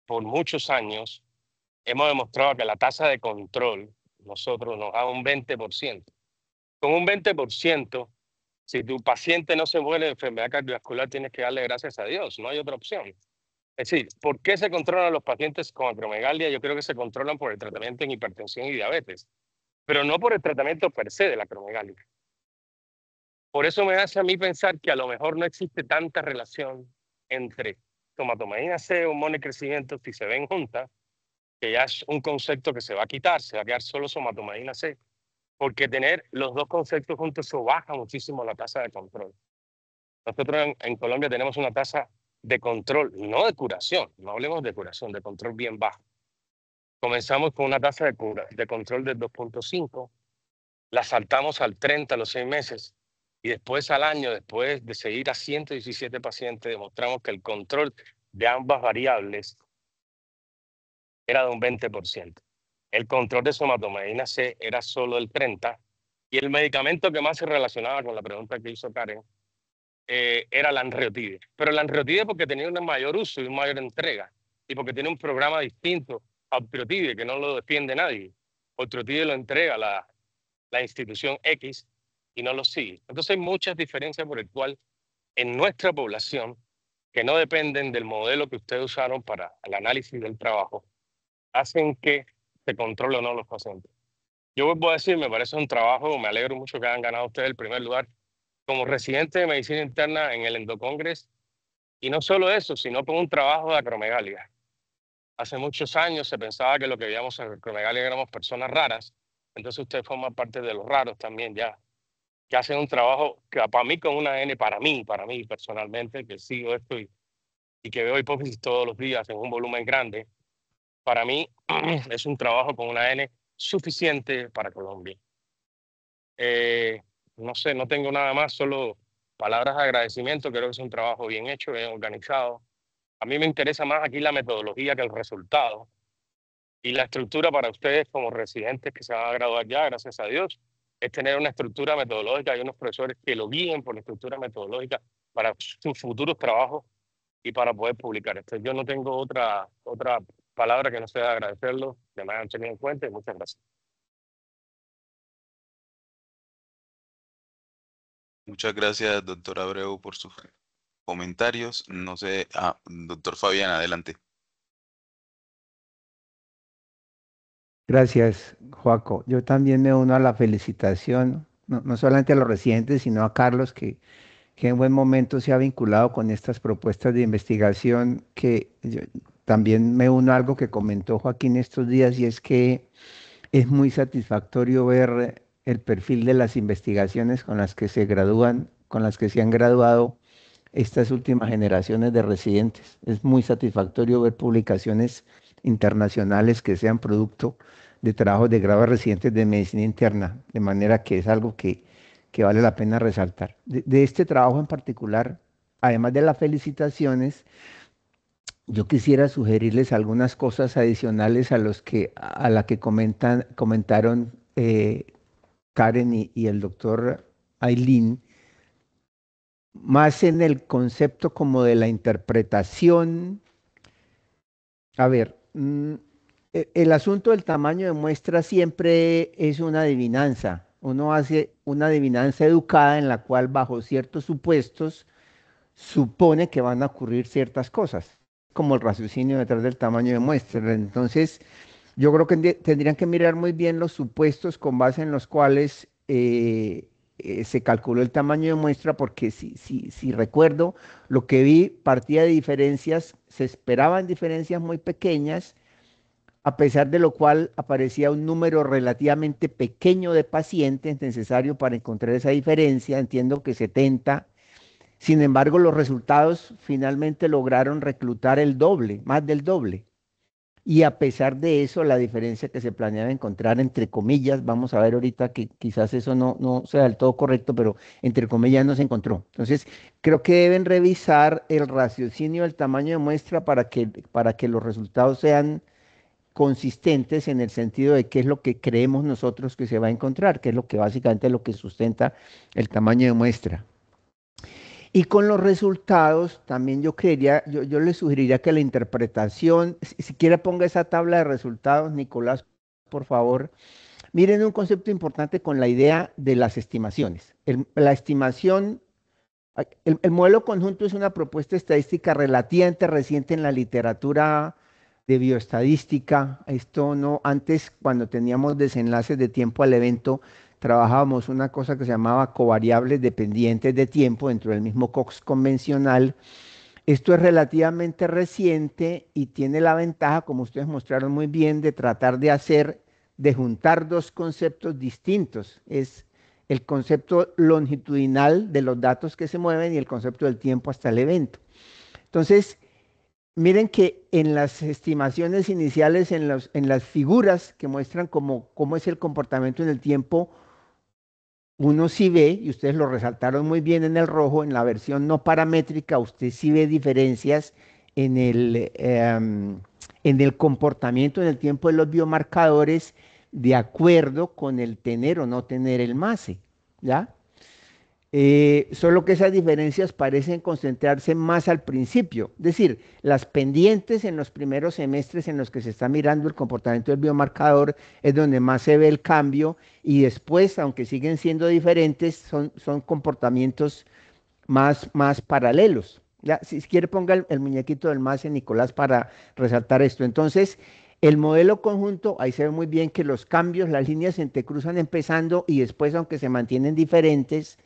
S4: por muchos años, hemos demostrado que la tasa de control nosotros nos da un 20%. Con un 20%, si tu paciente no se muere de enfermedad cardiovascular, tienes que darle gracias a Dios, no hay otra opción. Es decir, ¿por qué se controlan los pacientes con acromegalia? Yo creo que se controlan por el tratamiento en hipertensión y diabetes, pero no por el tratamiento per se de la acromegalia. Por eso me hace a mí pensar que a lo mejor no existe tanta relación entre somatostatina C o hormona de crecimiento si se ven juntas, que ya es un concepto que se va a quitar, se va a quedar solo somatostatina C, porque tener los dos conceptos juntos eso baja muchísimo la tasa de control. Nosotros en Colombia tenemos una tasa de control, no de curación, no hablemos de curación, de control bien bajo. Comenzamos con una tasa de control del 2.5, la saltamos al 30 a los 6 meses y después al año, después de seguir a 117 pacientes, demostramos que el control de ambas variables era de un 20%. El control de somatostatina C era solo el 30% y el medicamento que más se relacionaba con la pregunta que hizo Karen era la anreotide. Pero la anreotide porque tenía un mayor uso y una mayor entrega y porque tiene un programa distinto a Optiotide que no lo defiende nadie. Optiotide lo entrega la institución X y no lo sigue. Entonces hay muchas diferencias por el cual en nuestra población que no dependen del modelo que ustedes usaron para el análisis del trabajo, hacen que se controle o no los pacientes. Yo vuelvo a decir, me parece un trabajo, me alegro mucho que hayan ganado ustedes el primer lugar como residente de medicina interna en el Endocongres, y no solo eso, sino con un trabajo de acromegalia. Hace muchos años se pensaba que lo que veíamos en acromegalia éramos personas raras, entonces ustedes forman parte de los raros también ya, que hacen un trabajo que para mí con una N, para mí personalmente, que sigo esto y que veo hipófisis todos los días en un volumen grande, para mí es un trabajo con una N suficiente para Colombia. No sé, no tengo nada más, solo palabras de agradecimiento. Creo que es un trabajo bien hecho, bien organizado. A mí me interesa más aquí la metodología que el resultado. Y la estructura para ustedes como residentes que se van a graduar ya, gracias a Dios, es tener una estructura metodológica y unos profesores que lo guíen por la estructura metodológica para sus futuros trabajos y para poder publicar esto. Yo no tengo otra palabra que no sea agradecerlo, que me hayan tenido en cuenta y muchas gracias.
S1: Muchas gracias, doctor Abreu, por sus comentarios. No sé, doctor Fabián, adelante.
S5: Gracias, Joaco. Yo también me uno a la felicitación, no solamente a los residentes, sino a Carlos, que en buen momento se ha vinculado con estas propuestas de investigación, que yo también me uno a algo que comentó Joaquín estos días, y es que es muy satisfactorio ver el perfil de las investigaciones con las que se gradúan, con las que se han graduado estas últimas generaciones de residentes. Es muy satisfactorio ver publicaciones internacionales que sean producto de trabajos de grado de residentes de medicina interna, de manera que es algo que vale la pena resaltar. De este trabajo en particular, además de las felicitaciones, yo quisiera sugerirles algunas cosas adicionales a la que comentaron Karen y el doctor Ailín, más en el concepto como de la interpretación. A ver, el asunto del tamaño de muestra siempre es una adivinanza. Uno hace una adivinanza educada en la cual bajo ciertos supuestos supone que van a ocurrir ciertas cosas, como el raciocinio detrás del tamaño de muestra. Entonces, yo creo que tendrían que mirar muy bien los supuestos con base en los cuales se calculó el tamaño de muestra porque si recuerdo, lo que vi partía de diferencias, se esperaban diferencias muy pequeñas, a pesar de lo cual aparecía un número relativamente pequeño de pacientes necesario para encontrar esa diferencia, entiendo que 70. Sin embargo, los resultados finalmente lograron reclutar el doble, más del doble. Y a pesar de eso, la diferencia que se planeaba encontrar, entre comillas, vamos a ver ahorita que quizás eso no sea del todo correcto, pero entre comillas no se encontró. Entonces, creo que deben revisar el raciocinio del tamaño de muestra para que los resultados sean consistentes en el sentido de qué es lo que creemos nosotros que se va a encontrar, que es lo que básicamente lo que sustenta el tamaño de muestra. Y con los resultados, también yo les sugeriría que la interpretación, si quiere ponga esa tabla de resultados, Nicolás, por favor. Miren un concepto importante con la idea de las estimaciones. La estimación, el modelo conjunto es una propuesta estadística relativamente reciente en la literatura de bioestadística. Esto no, antes cuando teníamos desenlaces de tiempo al evento, trabajábamos una cosa que se llamaba covariables dependientes de tiempo dentro del mismo Cox convencional. Esto es relativamente reciente y tiene la ventaja, como ustedes mostraron muy bien, de tratar de juntar dos conceptos distintos. Es el concepto longitudinal de los datos que se mueven y el concepto del tiempo hasta el evento. Entonces, miren que en las estimaciones iniciales, en las figuras que muestran cómo es el comportamiento en el tiempo, uno sí ve, y ustedes lo resaltaron muy bien en el rojo, en la versión no paramétrica, usted sí ve diferencias en el comportamiento en el tiempo de los biomarcadores de acuerdo con el tener o no tener el MASE, ¿ya? Solo que esas diferencias parecen concentrarse más al principio, es decir, las pendientes en los primeros semestres en los que se está mirando el comportamiento del biomarcador es donde más se ve el cambio y después, aunque siguen siendo diferentes, son comportamientos más paralelos. Ya, si quiere ponga el muñequito del MASE, Nicolás, para resaltar esto. Entonces, el modelo conjunto, ahí se ve muy bien que los cambios, las líneas se entrecruzan empezando y después, aunque se mantienen diferentes,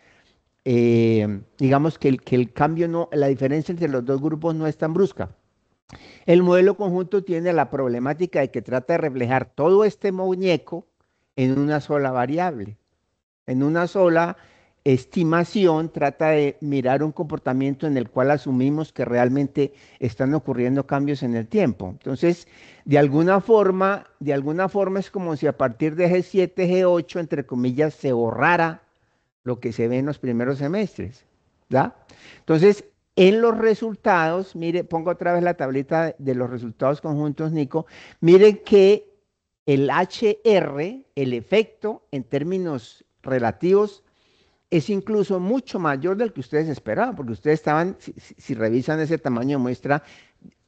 S5: digamos que el cambio la diferencia entre los dos grupos no es tan brusca. El modelo conjunto tiene la problemática de que trata de reflejar todo este muñeco en una sola variable, en una sola estimación, trata de mirar un comportamiento en el cual asumimos que realmente están ocurriendo cambios en el tiempo. Entonces, de alguna forma es como si a partir de G7, G8, entre comillas, se borrara lo que se ve en los primeros semestres, ¿ya? Entonces, en los resultados, mire, pongo otra vez la tablita de los resultados conjuntos, Nico, miren que el HR, el efecto en términos relativos, es incluso mucho mayor del que ustedes esperaban, porque ustedes estaban, si revisan ese tamaño de muestra,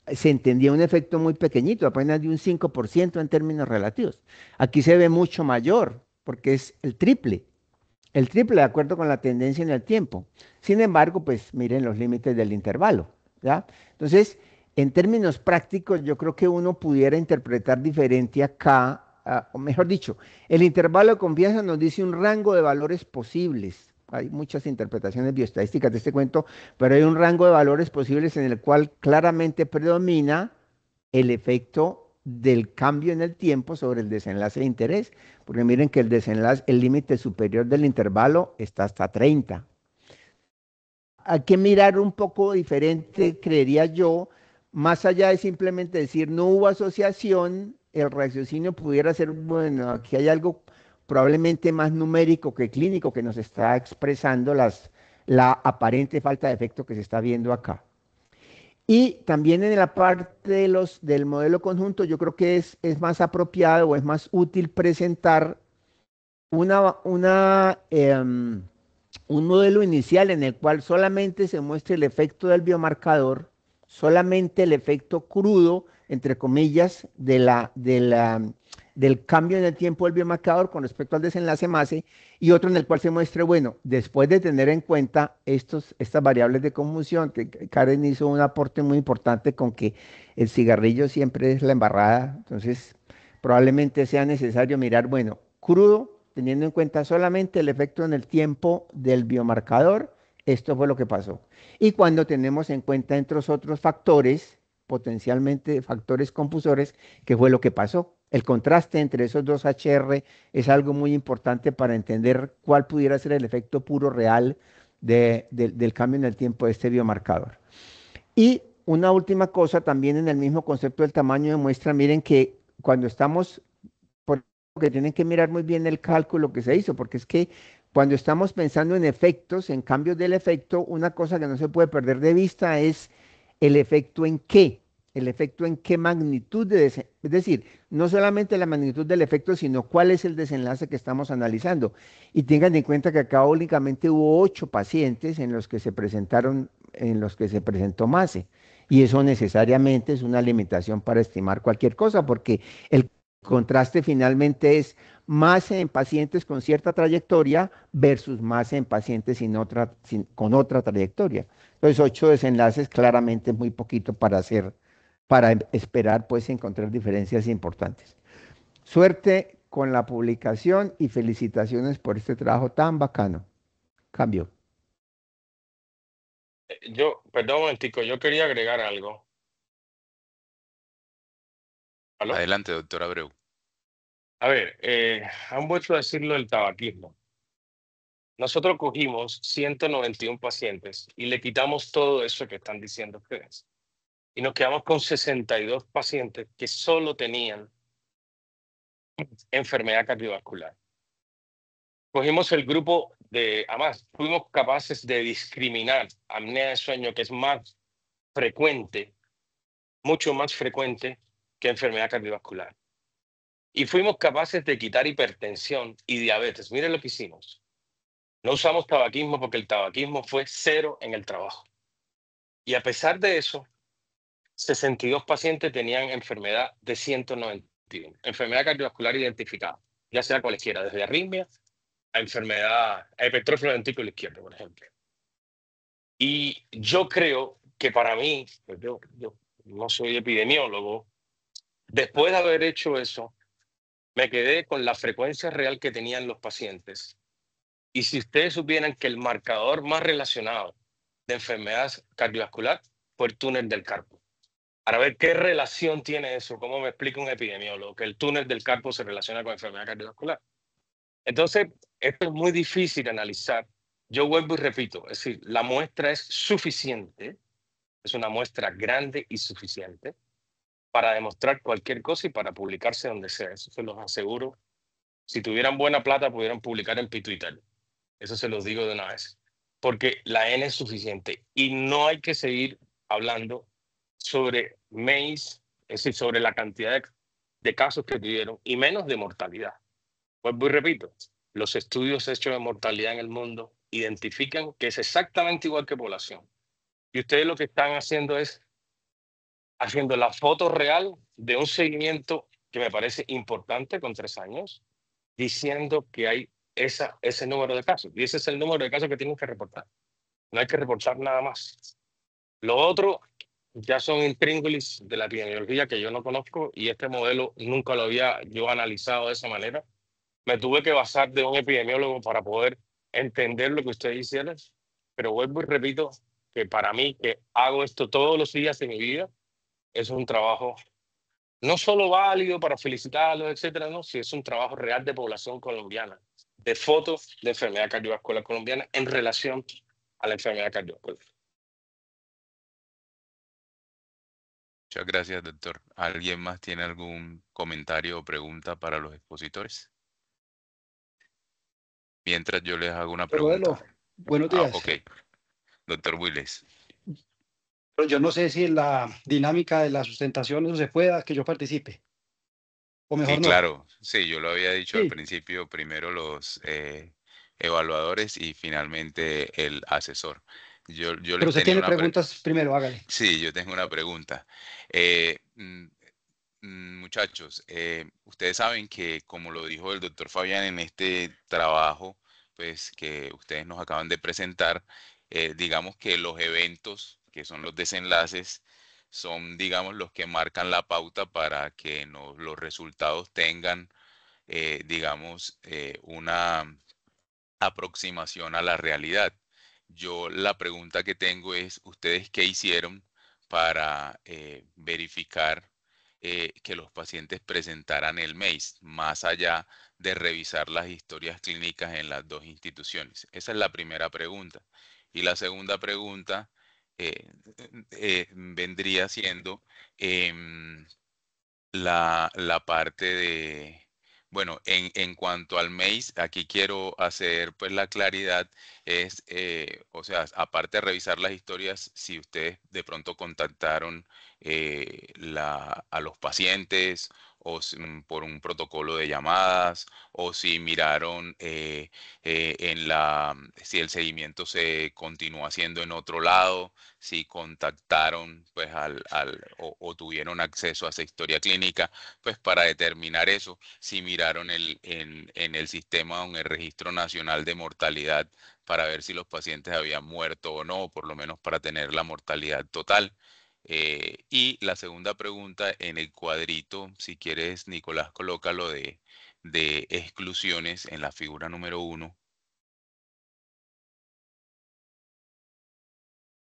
S5: se entendía un efecto muy pequeñito, apenas de un 5% en términos relativos. Aquí se ve mucho mayor, porque es el triple de acuerdo con la tendencia en el tiempo. Sin embargo, pues miren los límites del intervalo, ¿ya? Entonces, en términos prácticos, yo creo que uno pudiera interpretar diferente acá, o mejor dicho, el intervalo de confianza nos dice un rango de valores posibles. Hay muchas interpretaciones bioestadísticas de este cuento, pero hay un rango de valores posibles en el cual claramente predomina el efecto del cambio en el tiempo sobre el desenlace de interés, porque miren que el límite superior del intervalo está hasta 30. Hay que mirar un poco diferente, creería yo, más allá de simplemente decir no hubo asociación, el raciocinio pudiera ser, bueno, aquí hay algo probablemente más numérico que clínico que nos está expresando la aparente falta de efecto que se está viendo acá. Y también en la parte del modelo conjunto, yo creo que es más apropiado o es más útil presentar un modelo inicial en el cual solamente se muestre el efecto del biomarcador, solamente el efecto crudo, entre comillas, del cambio en el tiempo del biomarcador con respecto al desenlace MASE, y otro en el cual se muestre, bueno, después de tener en cuenta estas variables de confusión, que Karen hizo un aporte muy importante con que el cigarrillo siempre es la embarrada, entonces probablemente sea necesario mirar, bueno, crudo, teniendo en cuenta solamente el efecto en el tiempo del biomarcador, esto fue lo que pasó. Y cuando tenemos en cuenta entre otros factores, potencialmente factores confusores, ¿qué fue lo que pasó? El contraste entre esos dos HR es algo muy importante para entender cuál pudiera ser el efecto puro real del cambio en el tiempo de este biomarcador. Y una última cosa, también en el mismo concepto del tamaño de muestra, miren que cuando estamos, por que tienen que mirar muy bien el cálculo que se hizo, porque es que cuando estamos pensando en efectos, en cambios del efecto, una cosa que no se puede perder de vista es el efecto en qué. El efecto en qué magnitud es decir, no solamente la magnitud del efecto, sino cuál es el desenlace que estamos analizando. Y tengan en cuenta que acá únicamente hubo 8 pacientes en los que se presentaron, en los que se presentó MASE. Y eso necesariamente es una limitación para estimar cualquier cosa, porque el contraste finalmente es más en pacientes con cierta trayectoria versus más en pacientes con otra trayectoria. Entonces, 8 desenlaces claramente es muy poquito para hacer, para esperar pues encontrar diferencias importantes. Suerte con la publicación y felicitaciones por este trabajo tan bacano. Cambio.
S4: Perdón un momentico, yo quería agregar algo. ¿Aló?
S1: Adelante, doctor Abreu.
S4: A ver, han vuelto a decirlo del tabaquismo. Nosotros cogimos 191 pacientes y le quitamos todo eso que están diciendo ustedes. Y nos quedamos con 62 pacientes que solo tenían enfermedad cardiovascular. Cogimos el grupo además, fuimos capaces de discriminar apnea de sueño, que es más frecuente, mucho más frecuente que enfermedad cardiovascular. Y fuimos capaces de quitar hipertensión y diabetes. Miren lo que hicimos. No usamos tabaquismo porque el tabaquismo fue 0 en el trabajo. Y a pesar de eso, 62 pacientes tenían enfermedad de 191, enfermedad cardiovascular identificada, ya sea cualquiera, desde arritmia a enfermedad, a hipertrofia del ventrículo izquierdo, por ejemplo. Y yo creo que para mí, pues yo no soy epidemiólogo, después de haber hecho eso, me quedé con la frecuencia real que tenían los pacientes. Y si ustedes supieran que el marcador más relacionado de enfermedad cardiovascular fue el túnel del carpo. Para ver qué relación tiene eso, cómo me explica un epidemiólogo, que el túnel del carpo se relaciona con enfermedad cardiovascular. Entonces, esto es muy difícil de analizar. Yo vuelvo y repito, es decir, la muestra es suficiente, es una muestra grande y suficiente para demostrar cualquier cosa y para publicarse donde sea. Eso se los aseguro. Si tuvieran buena plata, pudieran publicar en Twitter. Eso se los digo de una vez. Porque la N es suficiente y no hay que seguir hablando sobre MACE, es decir, sobre la cantidad de casos que tuvieron y menos de mortalidad. Vuelvo y repito, los estudios hechos de mortalidad en el mundo identifican que es exactamente igual que población. Y ustedes lo que están haciendo es haciendo la foto real de un seguimiento que me parece importante con 3 años, diciendo que hay ese número de casos. Y ese es el número de casos que tienen que reportar. No hay que reportar nada más. Lo otro ya son intríngulis de la epidemiología que yo no conozco y este modelo nunca lo había yo analizado de esa manera. Me tuve que basar de un epidemiólogo para poder entender lo que ustedes hicieron, pero vuelvo y repito que para mí, que hago esto todos los días de mi vida, es un trabajo no solo válido para felicitarlos, etcétera, no, si es un trabajo real de población colombiana, de fotos de enfermedad cardiovascular colombiana en relación a la enfermedad cardiovascular.
S1: Muchas gracias, doctor. ¿Alguien más tiene algún comentario o pregunta para los expositores? Mientras yo les hago una
S6: Rodelo,
S1: pregunta.
S6: buenos días.
S1: Ok. Doctor Willis.
S6: Pero yo no sé si en la dinámica de la sustentación eso se pueda que yo participe. O mejor
S1: Sí,
S6: no.
S1: claro. Sí, yo lo había dicho al
S6: Sí.
S1: principio, primero los evaluadores y finalmente el asesor. Yo
S6: Pero
S1: les
S6: usted
S1: tenía
S6: tiene
S1: una
S6: preguntas primero, hágale.
S1: Sí, yo tengo una pregunta. Muchachos, ustedes saben que, como lo dijo el doctor Fabián en este trabajo, pues que ustedes nos acaban de presentar, digamos que los eventos, que son los desenlaces, son, digamos, los que marcan la pauta para que los resultados tengan digamos, una aproximación a la realidad. Yo la pregunta que tengo es, ¿ustedes qué hicieron para verificar que los pacientes presentaran el MACE, más allá de revisar las historias clínicas en las dos instituciones? Esa es la primera pregunta. Y la segunda pregunta vendría siendo la parte de, bueno, en cuanto al MACE, aquí quiero hacer pues la claridad, es, o sea, aparte de revisar las historias, si ustedes de pronto contactaron a los pacientes o por un protocolo de llamadas, o si miraron si el seguimiento se continúa haciendo en otro lado, si contactaron pues o tuvieron acceso a esa historia clínica, pues para determinar eso, si miraron en el sistema o en el Registro Nacional de Mortalidad para ver si los pacientes habían muerto o no, por lo menos para tener la mortalidad total. Y la segunda pregunta en el cuadrito, si quieres, Nicolás, colócalo de exclusiones en la figura número 1.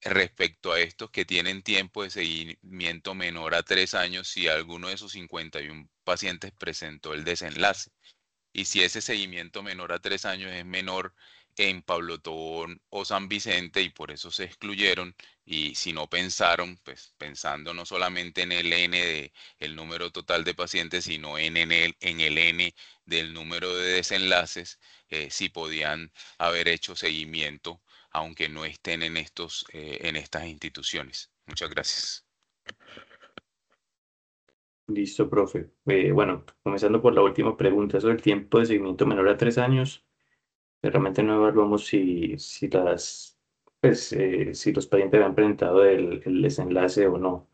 S1: Respecto a estos que tienen tiempo de seguimiento menor a 3 años, si alguno de esos 51 pacientes presentó el desenlace. Y si ese seguimiento menor a 3 años es menor en Pablo Tobón o San Vicente y por eso se excluyeron, y si no pensaron, pues pensando no solamente en el N de el número total de pacientes, sino en el N del número de desenlaces, si podían haber hecho seguimiento aunque no estén en estas instituciones. Muchas gracias.
S2: Listo, profe. Bueno, comenzando por la última pregunta, sobre el tiempo de seguimiento menor a 3 años, realmente no evaluamos si los pacientes habían presentado el desenlace o no.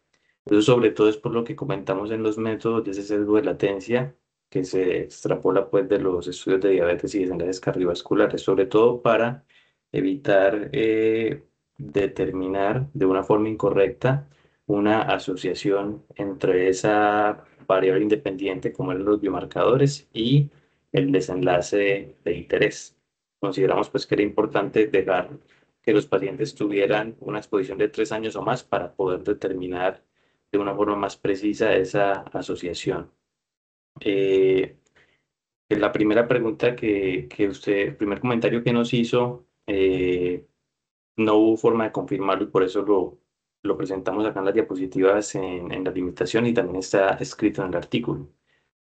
S2: Eso sobre todo es por lo que comentamos en los métodos de ese sesgo de latencia que se extrapola pues de los estudios de diabetes y desenlaces cardiovasculares, sobre todo para evitar determinar de una forma incorrecta una asociación entre esa variable independiente como eran los biomarcadores y el desenlace de interés. Consideramos pues que era importante dejar que los pacientes tuvieran una exposición de 3 años o más para poder determinar de una forma más precisa esa asociación. La primera pregunta el primer comentario que nos hizo, no hubo forma de confirmarlo y por eso lo presentamos acá en las diapositivas en la limitación y también está escrito en el artículo,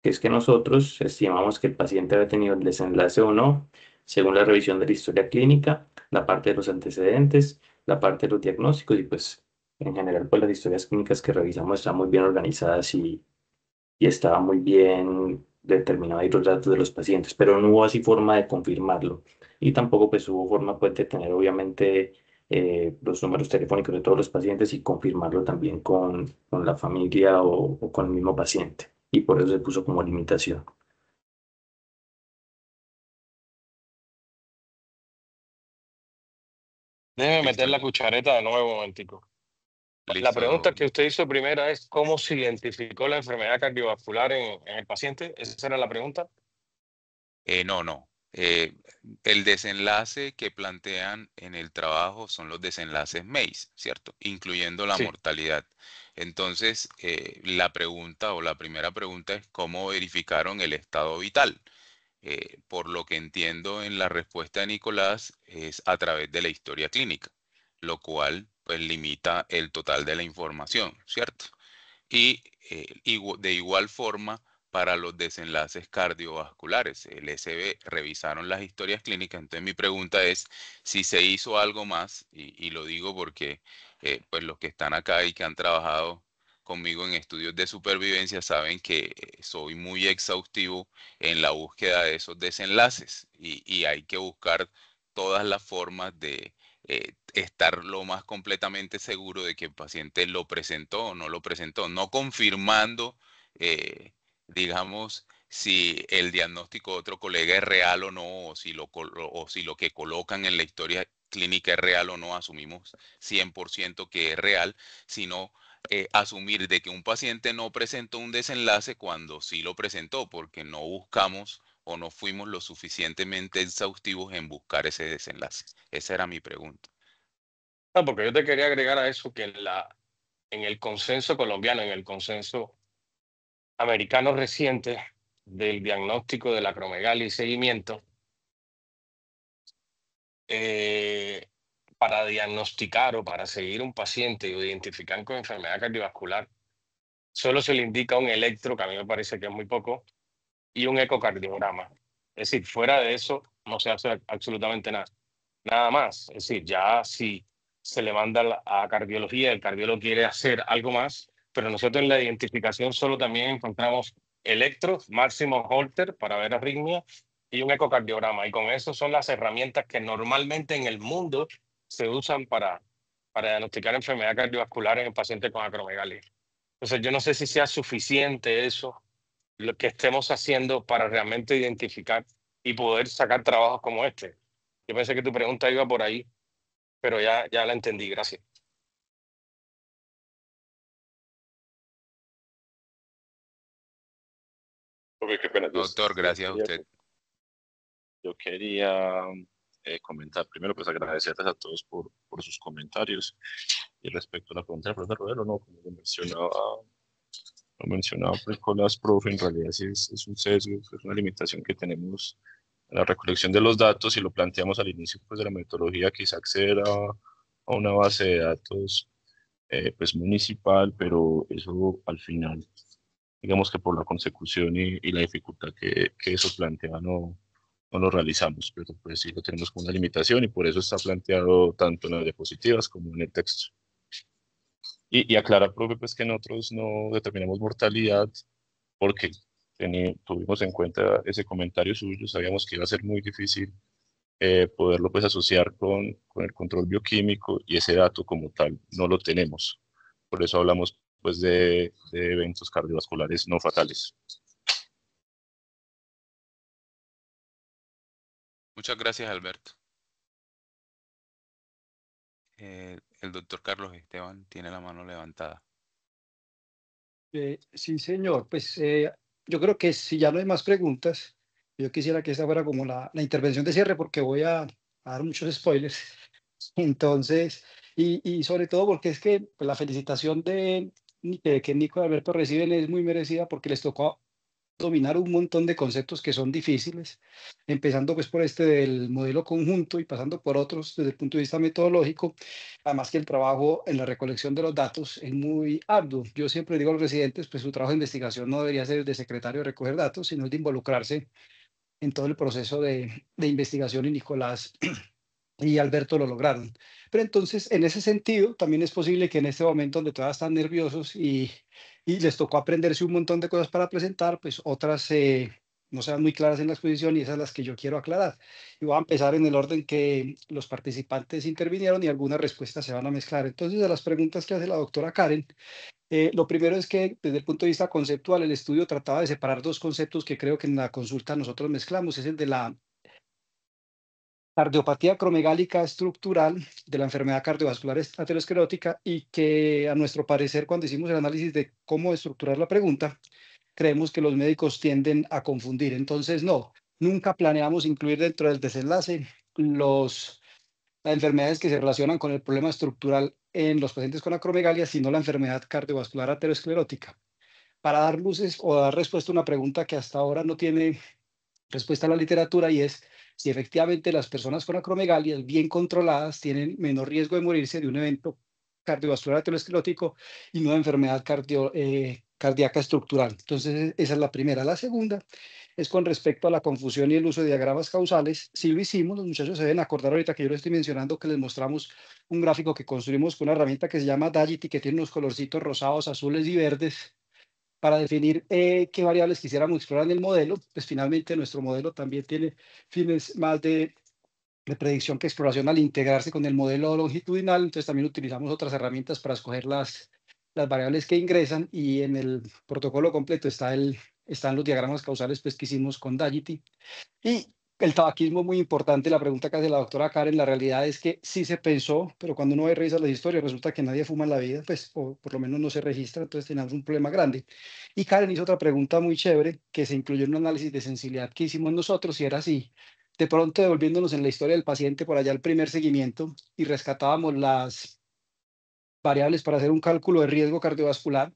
S2: que es que nosotros estimamos que el paciente había tenido el desenlace o no, según la revisión de la historia clínica, la parte de los antecedentes, la parte de los diagnósticos y pues en general pues las historias clínicas que revisamos están muy bien organizadas y estaba muy bien determinado ahí los datos de los pacientes, pero no hubo así forma de confirmarlo y tampoco pues hubo forma pues de tener obviamente los números telefónicos de todos los pacientes y confirmarlo también con la familia o con el mismo paciente y por eso se puso como limitación.
S4: Déjeme
S1: Listo,
S4: meter la cuchareta de nuevo un momentico. La pregunta
S1: listo.
S4: que usted hizo primera es ¿cómo se identificó la enfermedad cardiovascular en el paciente? ¿Esa era la pregunta?
S1: No. El desenlace que plantean en el trabajo son los desenlaces MACE, ¿cierto? Incluyendo la
S4: Sí.
S1: mortalidad. Entonces, la pregunta o la primera pregunta es ¿cómo verificaron el estado vital? Por lo que entiendo en la respuesta de Nicolás es a través de la historia clínica, lo cual pues limita el total de la información, ¿cierto? Y de igual forma, para los desenlaces cardiovasculares, el SB revisaron las historias clínicas. Entonces mi pregunta es si se hizo algo más, y lo digo porque pues los que están acá y que han trabajado conmigo en estudios de supervivencia saben que soy muy exhaustivo en la búsqueda de esos desenlaces y hay que buscar todas las formas de estar lo más completamente seguro de que el paciente lo presentó o no lo presentó, no confirmando, digamos, si el diagnóstico de otro colega es real o no, o si lo que colocan en la historia clínica es real o no, asumimos 100% que es real, sino asumir de que un paciente no presentó un desenlace cuando sí lo presentó, porque no buscamos o no fuimos lo suficientemente exhaustivos en buscar ese desenlace? Esa era mi pregunta.
S4: No, porque yo te quería agregar a eso que en el consenso colombiano, en el consenso americano reciente del diagnóstico de la acromegalia y seguimiento, para diagnosticar o para seguir un paciente o identificar con enfermedad cardiovascular, solo se le indica un electro, que a mí me parece que es muy poco, y un ecocardiograma. Es decir, fuera de eso no se hace absolutamente nada más. Es decir, ya si se le manda a cardiología, el cardiólogo quiere hacer algo más, pero nosotros en la identificación solo también encontramos electros, máximo Holter para ver arritmia y un ecocardiograma. Y con eso son las herramientas que normalmente en el mundo se usan para diagnosticar enfermedad cardiovascular en pacientes con acromegalia. Entonces, yo no sé si sea suficiente eso, lo que estemos haciendo para realmente identificar y poder sacar trabajos como este. Yo pensé que tu pregunta iba por ahí, pero ya la entendí. Gracias.
S7: Ok, qué pena.
S1: Doctor, gracias a usted.
S7: Yo quería comentar primero, pues agradecerles a todos por sus comentarios. Y respecto a la pregunta del profesor Rodero, no, como lo mencionaba Nicolás, profe, en realidad sí es un sesgo, es una limitación que tenemos en la recolección de los datos y lo planteamos al inicio pues, de la metodología, quizá acceder a una base de datos pues municipal, pero eso al final, digamos que por la consecución y la dificultad que eso plantea, no lo realizamos, pero pues sí lo tenemos como una limitación y por eso está planteado tanto en las diapositivas como en el texto. Y aclarar, profe, pues que nosotros no determinamos mortalidad porque tuvimos en cuenta ese comentario suyo, sabíamos que iba a ser muy difícil poderlo pues asociar con el control bioquímico y ese dato como tal no lo tenemos. Por eso hablamos pues de eventos cardiovasculares no fatales.
S1: Muchas gracias, Alberto. El doctor Carlos Esteban tiene la mano levantada.
S6: Sí, señor. Pues yo creo que si ya no hay más preguntas, yo quisiera que esta fuera como la intervención de cierre porque voy a dar muchos spoilers. Entonces, y sobre todo porque es que pues, la felicitación que Nico y Alberto reciben es muy merecida porque les tocó dominar un montón de conceptos que son difíciles, empezando pues por este del modelo conjunto y pasando por otros desde el punto de vista metodológico, además que el trabajo en la recolección de los datos es muy arduo. Yo siempre digo a los residentes, pues su trabajo de investigación no debería ser de secretario de recoger datos, sino de involucrarse en todo el proceso de investigación y Nicolás y Alberto lo lograron. Pero entonces, en ese sentido, también es posible que en este momento donde todavía están nerviosos y les tocó aprenderse un montón de cosas para presentar, pues otras no sean muy claras en la exposición y esas las que yo quiero aclarar. Y voy a empezar en el orden que los participantes intervinieron y algunas respuestas se van a mezclar. Entonces, de las preguntas que hace la doctora Karen, lo primero es que desde el punto de vista conceptual, el estudio trataba de separar dos conceptos que creo que en la consulta nosotros mezclamos, es el de la cardiopatía acromegálica estructural de la enfermedad cardiovascular aterosclerótica y que a nuestro parecer cuando hicimos el análisis de cómo estructurar la pregunta, creemos que los médicos tienden a confundir. Entonces, no, nunca planeamos incluir dentro del desenlace las enfermedades que se relacionan con el problema estructural en los pacientes con acromegalia, sino la enfermedad cardiovascular aterosclerótica. Para dar luces o dar respuesta a una pregunta que hasta ahora no tiene respuesta a la literatura y es si efectivamente las personas con acromegalias bien controladas tienen menor riesgo de morirse de un evento cardiovascular aterosclerótico y no de enfermedad cardíaca estructural. Entonces, esa es la primera. La segunda es con respecto a la confusión y el uso de diagramas causales. Si lo hicimos, los muchachos se deben acordar ahorita que yo les estoy mencionando que les mostramos un gráfico que construimos con una herramienta que se llama Dagity, que tiene unos colorcitos rosados, azules y verdes para definir qué variables quisiéramos explorar en el modelo, pues finalmente nuestro modelo también tiene fines más de predicción que exploración al integrarse con el modelo longitudinal, entonces también utilizamos otras herramientas para escoger las variables que ingresan y en el protocolo completo están los diagramas causales pues, que hicimos con Dagity. Y el tabaquismo es muy importante, la pregunta que hace la doctora Karen, la realidad es que sí se pensó, pero cuando uno revisa las historias resulta que nadie fuma en la vida, pues, o por lo menos no se registra, entonces tenemos un problema grande. Y Karen hizo otra pregunta muy chévere que se incluyó en un análisis de sensibilidad que hicimos nosotros y era así, de pronto devolviéndonos en la historia del paciente por allá al primer seguimiento y rescatábamos las variables para hacer un cálculo de riesgo cardiovascular,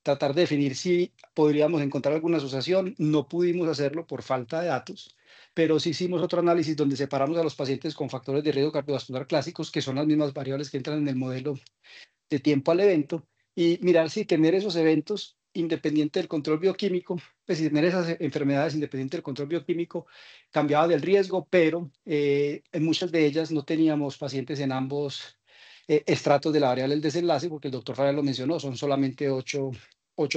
S6: tratar de definir si podríamos encontrar alguna asociación. No pudimos hacerlo por falta de datos, pero sí hicimos otro análisis donde separamos a los pacientes con factores de riesgo cardiovascular clásicos, que son las mismas variables que entran en el modelo de tiempo al evento, y mirar si tener esos eventos independiente del control bioquímico, pues si tener esas enfermedades independiente del control bioquímico cambiaba del riesgo, pero en muchas de ellas no teníamos pacientes en ambos estratos de la variable del desenlace, porque el doctor Fabián lo mencionó, son solamente ocho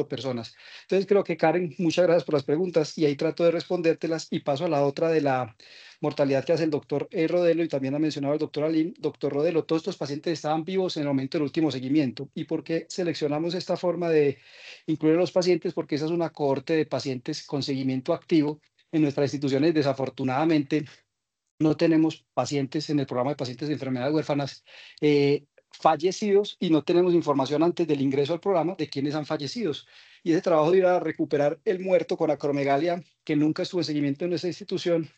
S6: personas. Entonces creo que Karen, muchas gracias por las preguntas y ahí trato de respondértelas y paso a la otra de la mortalidad que hace el doctor Rodelo y también ha mencionado el doctor Alim. Doctor Rodelo, todos estos pacientes estaban vivos en el momento del último seguimiento. ¿Y por qué seleccionamos esta forma de incluir a los pacientes? Porque esa es una cohorte de pacientes con seguimiento activo. En nuestras instituciones, desafortunadamente, no tenemos pacientes en el programa de pacientes de enfermedades huérfanas fallecidos y no tenemos información antes del ingreso al programa de quiénes han fallecido. Y ese trabajo de ir a recuperar el muerto con acromegalia, que nunca estuvo en seguimiento en nuestra institución,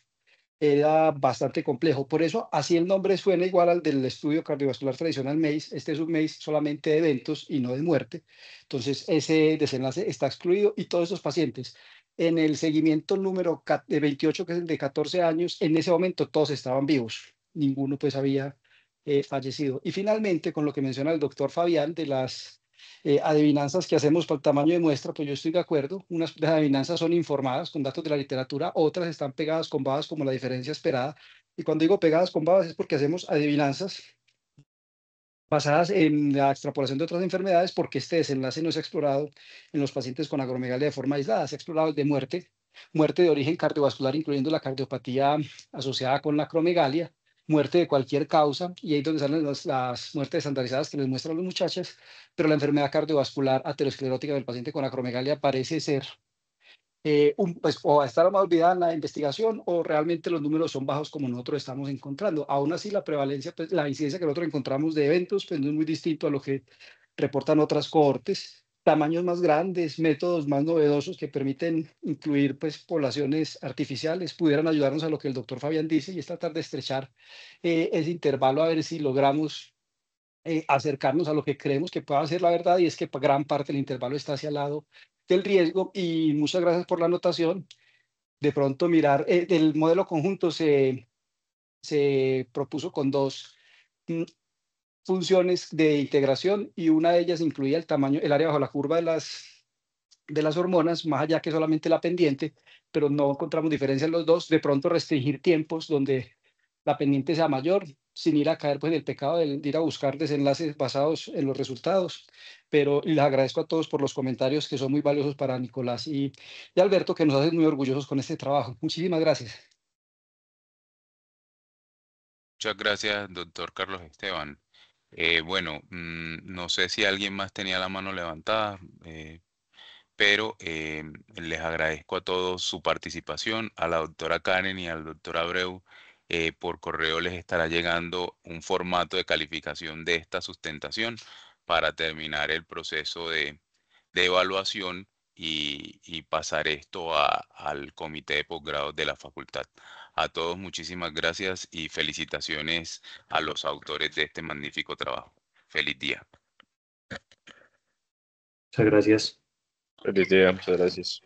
S6: era bastante complejo. Por eso, así el nombre suena igual al del estudio cardiovascular tradicional MACE. Este es un MACE solamente de eventos y no de muerte. Entonces, ese desenlace está excluido y todos esos pacientes en el seguimiento número 28, que es el de 14 años, en ese momento todos estaban vivos. Ninguno pues había fallecido. Y finalmente, con lo que menciona el doctor Fabián de las adivinanzas que hacemos por el tamaño de muestra, pues yo estoy de acuerdo. Unas de las adivinanzas son informadas con datos de la literatura, otras están pegadas con babas como la diferencia esperada. Y cuando digo pegadas con babas es porque hacemos adivinanzas basadas en la extrapolación de otras enfermedades, porque este desenlace no se ha explorado en los pacientes con acromegalia de forma aislada. Se ha explorado el de muerte de origen cardiovascular, incluyendo la cardiopatía asociada con la acromegalia, muerte de cualquier causa, y ahí es donde salen las muertes estandarizadas que les muestran las muchachas, pero la enfermedad cardiovascular aterosclerótica del paciente con acromegalia parece ser pues, o a estar más olvidada en la investigación o realmente los números son bajos como nosotros estamos encontrando. Aún así, la prevalencia, pues, la incidencia que nosotros encontramos de eventos, pues no es muy distinto a lo que reportan otras cohortes. Tamaños más grandes, métodos más novedosos que permiten incluir pues, poblaciones artificiales, pudieran ayudarnos a lo que el doctor Fabián dice y es tratar de estrechar ese intervalo a ver si logramos acercarnos a lo que creemos que pueda ser la verdad, y es que gran parte del intervalo está hacia el lado del riesgo. Y muchas gracias por la anotación. De pronto mirar, el modelo conjunto se propuso con dos funciones de integración y una de ellas incluía el tamaño, el área bajo la curva de las hormonas, más allá que solamente la pendiente, pero no encontramos diferencia en los dos. De pronto restringir tiempos donde la pendiente sea mayor, sin ir a caer pues, en el pecado de ir a buscar desenlaces basados en los resultados. Pero les agradezco a todos por los comentarios que son muy valiosos para Nicolás y Alberto, que nos hacen muy orgullosos con este trabajo. Muchísimas gracias.
S1: Muchas gracias, doctor Carlos Esteban. Bueno, no sé si alguien más tenía la mano levantada, pero les agradezco a todos su participación, a la doctora Karen y al doctor Abreu. Por correo les estará llegando un formato de calificación de esta sustentación para terminar el proceso de evaluación y pasar esto al comité de posgrado de la facultad. A todos muchísimas gracias y felicitaciones a los autores de este magnífico trabajo. Feliz día.
S2: Muchas gracias.
S7: Feliz día, muchas gracias.